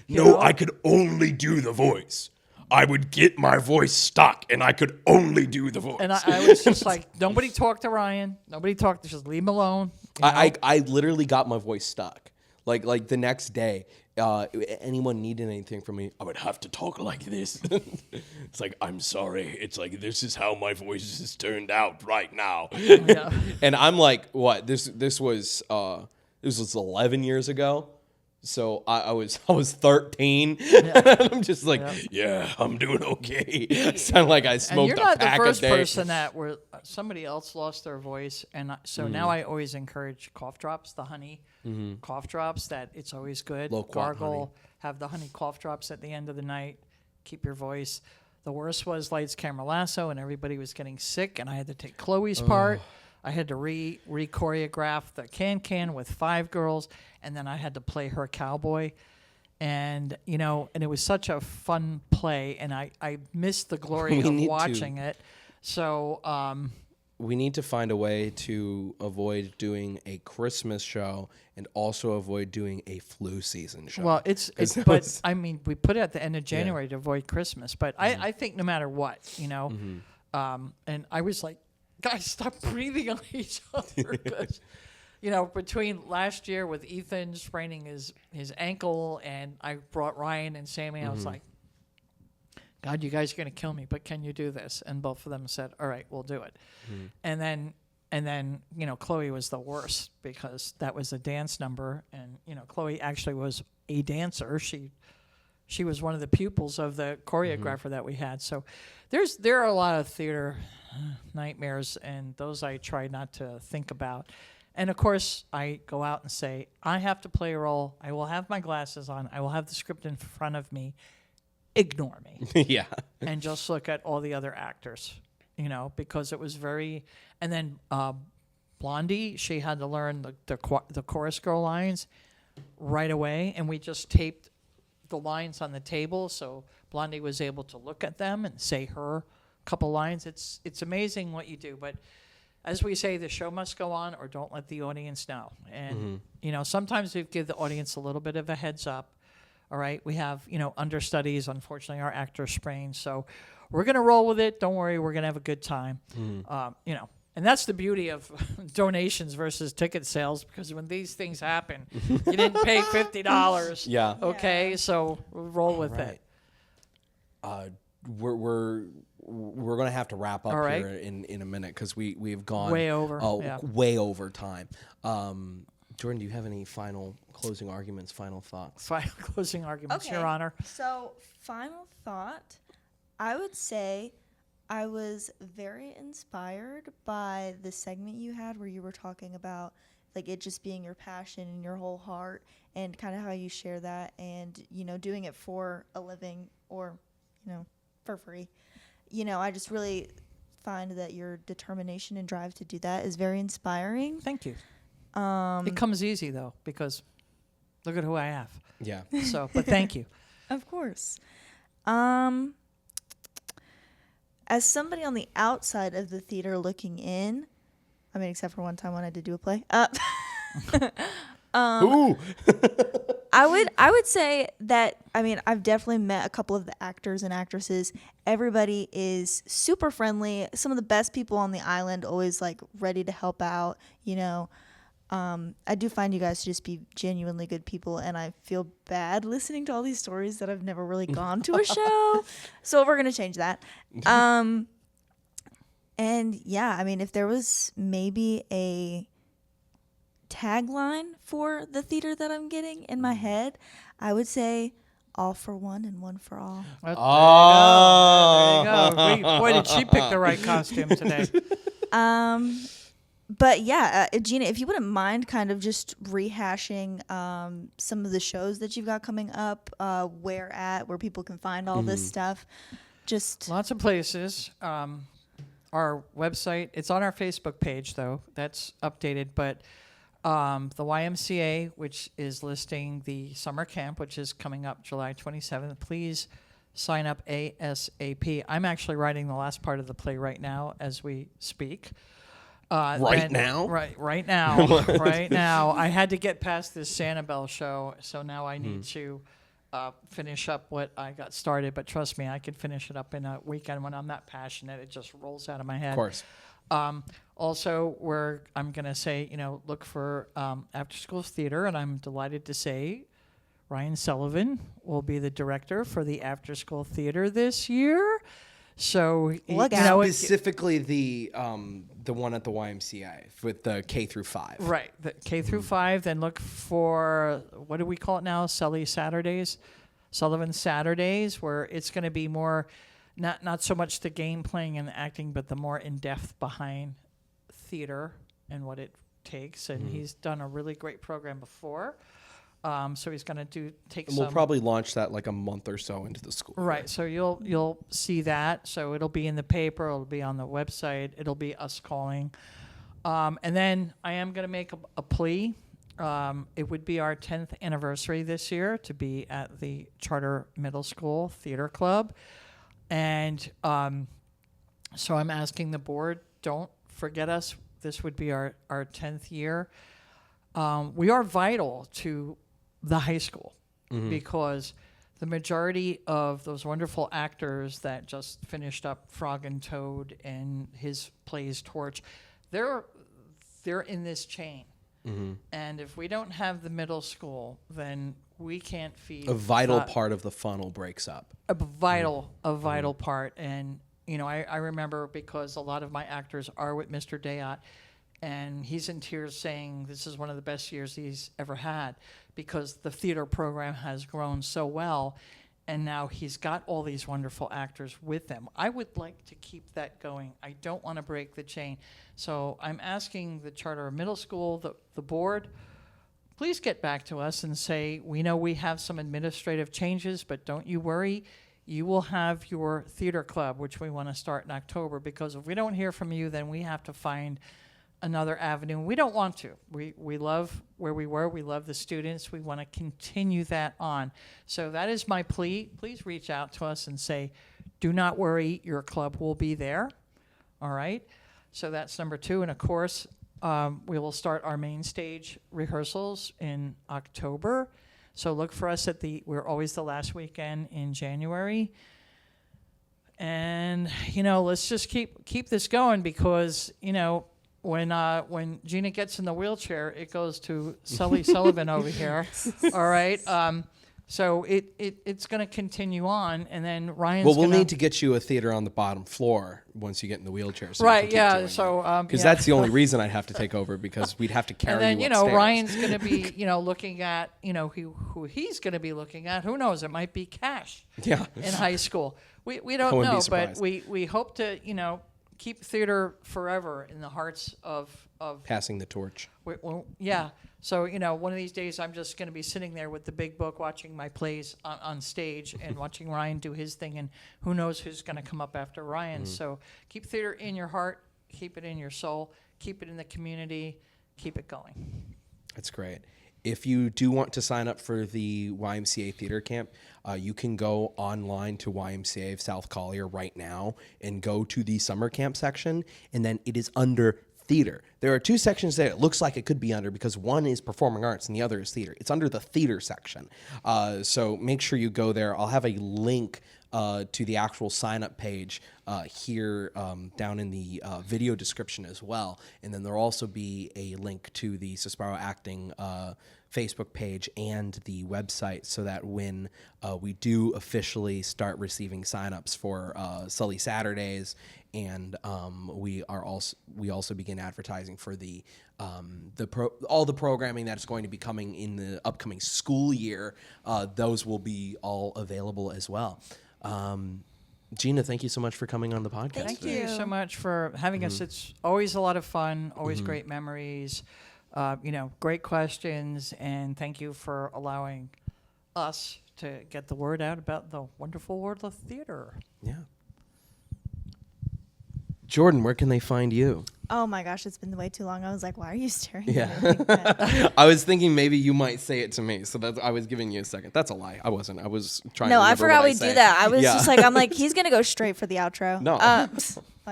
You know? I could only do the voice. I would get my voice stuck, and I could only do the voice. And I was just like, nobody talk to Ryan. Nobody talk. Just leave him alone. You know? I literally got my voice stuck. Like the next day, anyone needed anything from me, I would have to talk like this. It's like, I'm sorry. It's like, this is how my voice has turned out right now. Yeah. And I'm like, what? This was 11 years ago. So I was 13. I'm just like, yeah, I'm doing okay. Sound like I And smoked you're a not the pack a first day. person that where somebody else lost their voice, and so now I always encourage cough drops, the honey cough drops. That it's always good. Loquat Gargle, honey. have the honey cough drops at the end of the night. Keep your voice. The worst was lights, camera, lasso, and everybody was getting sick, and I had to take Chloe's part. I had to re-choreograph the can with 5 girls, and then I had to play her cowboy. And, and it was such a fun play, and I missed the glory We of need to- watching it. So, We need to find a way to avoid doing a Christmas show and also avoid doing a flu season show. well, it's that but was- I mean, we put it at the end of January to avoid Christmas. But I think no matter what, and I was like, guys, stop breathing on each other. 'Cause, between last year with Ethan spraining his ankle, and I brought Ryan and Sammy, I was like, God, you guys are going to kill me, but can you do this? And both of them said, all right, we'll do it. And then, Chloe was the worst because that was a dance number. And, Chloe actually was a dancer. She was one of the pupils of the choreographer that we had. So there are a lot of theater nightmares, and those I try not to think about. And of course, I go out and say, I have to play a role. I will have my glasses on. I will have the script in front of me. Ignore me. yeah. And just look at all the other actors, because it was very. And then Blondie, she had to learn the chorus girl lines right away, and we just taped the lines on the table, so Blondie was able to look at them and say her couple lines. It's amazing what you do, but as we say, the show must go on, or don't let the audience know. And sometimes we give the audience a little bit of a heads up. All right, we have, understudies. Unfortunately, our actor sprained. So we're going to roll with it. Don't worry, we're going to have a good time. And that's the beauty of donations versus ticket sales, because when these things happen, you didn't pay $50. Yeah. Okay, so we'll roll with right. it. We're gonna have to wrap up All right. here in a minute because we've gone Way over, yeah. way over time. Jordan, do you have any final closing arguments, final thoughts? Final closing arguments, Okay. Your Honor. So, final thought, I would say I was very inspired by the segment you had where you were talking about like it just being your passion and your whole heart, and kind of how you share that, and doing it for a living or for free. I just really find that your determination and drive to do that is very inspiring. Thank you. It comes easy though, because look at who I have. Yeah. So, but thank you. Of course. As somebody on the outside of the theater looking in, I mean, except for one time when I did do a play. Ooh. I would say that, I mean, I've definitely met a couple of the actors and actresses. Everybody is super friendly. Some of the best people on the island, always like ready to help out, I do find you guys to just be genuinely good people, and I feel bad listening to all these stories that I've never really gone to a show. So we're going to change that. And yeah, I mean, if there was maybe a tagline for the theater that I'm getting in my head, I would say all for one and one for all. Oh, there you go. Boy, did she pick the right costume today. But yeah, Gina, if you wouldn't mind kind of just rehashing some of the shows that you've got coming up, where people can find all this stuff. Just Lots of places. Our website, it's on our Facebook page, though. That's updated. But the YMCA, which is listing the summer camp, which is coming up July 27th, please sign up ASAP. I'm actually writing the last part of the play right now as we speak. Right now? Right now. Right now. I had to get past this Sanibel show, so now I need to finish up what I got started. But trust me, I can finish it up in a weekend. When I'm that passionate, it just rolls out of my head. Of course. Also, I'm going to say, look for after school theater, and I'm delighted to say Ryan Sullivan will be the director for the after school theater this year. So Look out. Specifically the one at the YMCA with the K through 5. Right, the K through 5. Then look for, what do we call it now? Sullivan Saturdays, where it's going to be more, not so much the game playing and the acting, but the more in depth behind theater and what it takes. And he's done a really great program before. So he's going to And we'll probably launch that like a month or so into the school. Right, so you'll see that. So it'll be in the paper, it'll be on the website, it'll be us calling. And then I am going to make a plea. It would be our 10th anniversary this year to be at the Charter Middle School Theater Club. And so I'm asking the board, don't forget us. This would be our 10th year. We are vital to the high school because the majority of those wonderful actors that just finished up Frog and Toad and his plays Torch, they're in this chain. And if we don't have the middle school, then we can't feed A vital part of the funnel breaks up. a vital part. And I remember, because a lot of my actors are with Mr. Dayot, and he's in tears saying this is one of the best years he's ever had because the theater program has grown so well, and now he's got all these wonderful actors with him. I would like to keep that going. I don't want to break the chain. So I'm asking the Charter Middle School, the board, please get back to us and say, we know we have some administrative changes, but don't you worry. You will have your theater club, which we want to start in October, because if we don't hear from you, then we have to find another avenue. We don't want to. We love where we were. We love the students. We want to continue that on. So that is my plea. Please reach out to us and say, do not worry, your club will be there. All right? So that's number 2. And of course, we will start our main stage rehearsals in October. So look for us we're always the last weekend in January. And, let's just keep this going because, when Gina gets in the wheelchair, it goes to Sully Sullivan over here. All right. So it's going to continue on, and then Ryan's. Well, we'll need to get you a theater on the bottom floor once you get in the wheelchair. So right. Yeah. So because that's the only reason I'd have to take over, because we'd have to carry. And then you upstairs. Ryan's going to be looking at who he's going to be looking at. Who knows? It might be Cash. Yeah. In high school, we don't wouldn't be know, surprised. but we hope to keep theater forever in the hearts of Passing the torch. yeah. So, one of these days I'm just going to be sitting there with the big book watching my plays on stage and watching Ryan do his thing, and who knows who's going to come up after Ryan. So keep theater in your heart, keep it in your soul, keep it in the community, keep it going. That's great. If you do want to sign up for the YMCA Theater Camp, you can go online to YMCA of South Collier right now and go to the summer camp section, and then it is under theater. There are 2 sections that it looks like it could be under, because one is performing arts and the other is theater. It's under the theater section. So make sure you go there. I'll have a link to the actual sign-up page here down in the video description as well. And then there'll also be a link to the Sisbarro Acting Facebook page and the website, so that when we do officially start receiving sign-ups for Sully Saturdays, and we also begin advertising for all the programming that's going to be coming in the upcoming school year, those will be all available as well. Gina, thank you so much for coming on the podcast. Thank you so much for having us. It's always a lot of fun, always great memories, great questions, and thank you for allowing us to get the word out about the wonderful world of theater. Yeah. Jordan, where can they find you? Oh my gosh, it's been way too long. I was like, why are you staring Yeah. at me like that? I was thinking maybe you might say it to me, so I was giving you a second. That's a lie. I wasn't. I was trying to No, I remember forgot what we say. do that. I was Yeah. just like, I'm like, he's going to go straight for the outro. No. I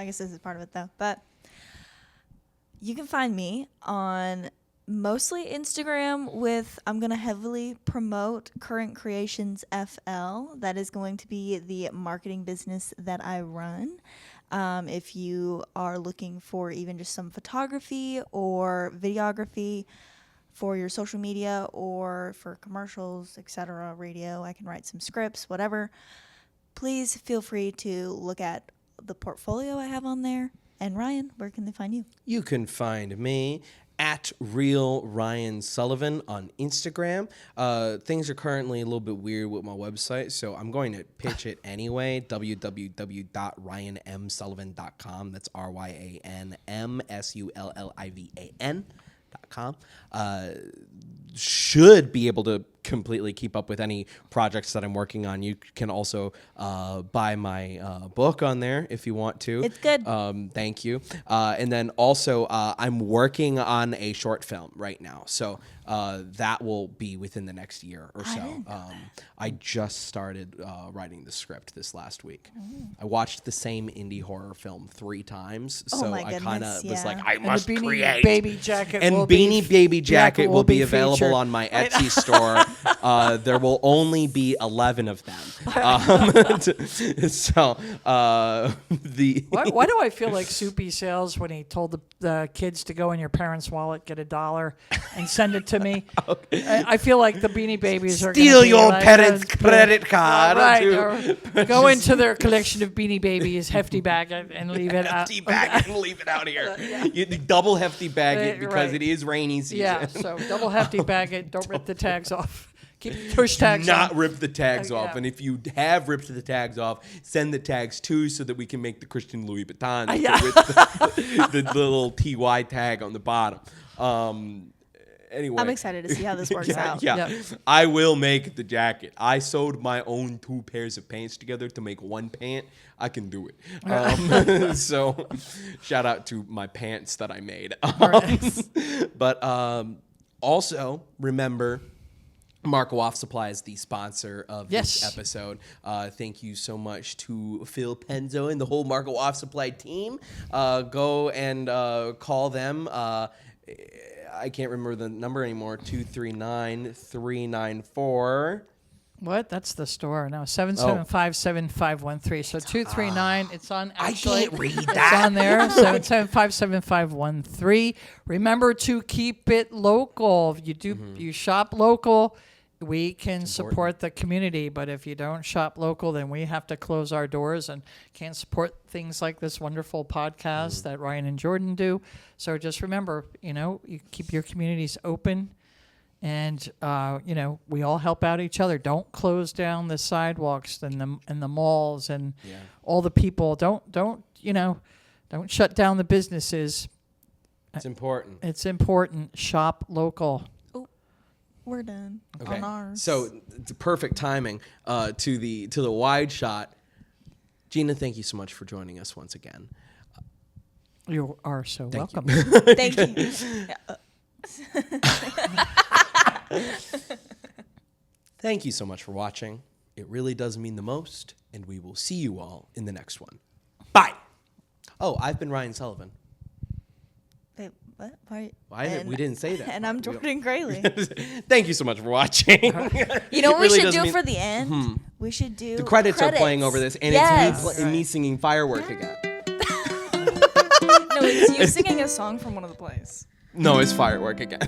guess this is part of it though. But you can find me on mostly Instagram I'm going to heavily promote Current Creations FL. That is going to be the marketing business that I run. If you are looking for even just some photography or videography for your social media or for commercials, etc., radio, I can write some scripts, whatever. Please feel free to look at the portfolio I have on there. And Ryan, where can they find you? You can find me at Real Ryan Sullivan on Instagram. Things are currently a little bit weird with my website, so I'm going to pitch it anyway. www.ryanmsullivan.com. That's RyanMSullivan.com. Should be able to completely keep up with any projects that I'm working on, you can also buy my book on there if you want to. It's good. Thank you. And then also, I'm working on a short film right now, so that will be within the next year or so. I just started writing the script this last week. I watched the same indie horror film 3 times, so my I kind of goodness, was like, yeah. I And must the Beanie create. Baby jacket And will Beanie Baby jacket will be available featured. on my Etsy store. There will only be 11 of them. So Why do I feel like Soupy Sales when he told the kids to go in your parents' wallet, get $1, and send it to me? I feel like the Beanie Babies are steal gonna be your like, parents' credit card. right? to Or go into their collection of Beanie Babies, hefty bag it, and leave it out. hefty bag it and leave it out here. You double hefty bag it because Right. it is rainy season. Yeah, so double hefty bag it. Don't rip the tags off. Keep the push tags Not on. rip the tags off. yeah. And if you have ripped the tags off, send the tags too so that we can make the Christian Louis Vuitton Yeah. with the little TY tag on the bottom. Anyway. I'm excited to see how this works out. Yeah. Yep. I will make the jacket. I sewed my own 2 pairs of pants together to make one pant. I can do it. So shout out to my pants that I made. But also remember, Marco Off Supply is the sponsor of this Yes. episode. Thank you so much to Phil Penzo and the whole Marco Off Supply team. Go and call them. I can't remember the number anymore. 239-394. What? That's the store. No, 775-7513. So 239. It's on. Actually, can't read It's that. on there. 775-7513. Remember to keep it local. If you do, you shop local. We can support the community, but if you don't shop local, then we have to close our doors and can't support things like this wonderful podcast that Ryan and Jordan do. So just remember, you keep your communities open. And we all help out each other. Don't close down the sidewalks and the malls and all the people. Don't shut down the businesses. It's important. It's important. Shop local. We're done Okay. on ours. So it's perfect timing to the wide shot. Gina, thank you so much for joining us once again. You are so Thank welcome. Thank you. Thank you so much for watching. It really does mean the most, and we will see you all in the next one. Bye. Oh, I've been Ryan Sullivan. Wait, what? Why? We didn't say that. And I'm Jordan Kraley. Thank you so much for watching. You know what It we really should does do mean- for the end? We should do The credits are playing over this, and Yes. it's me singing Firework again. No, it's you singing a song from one of the plays. No, it's Firework again.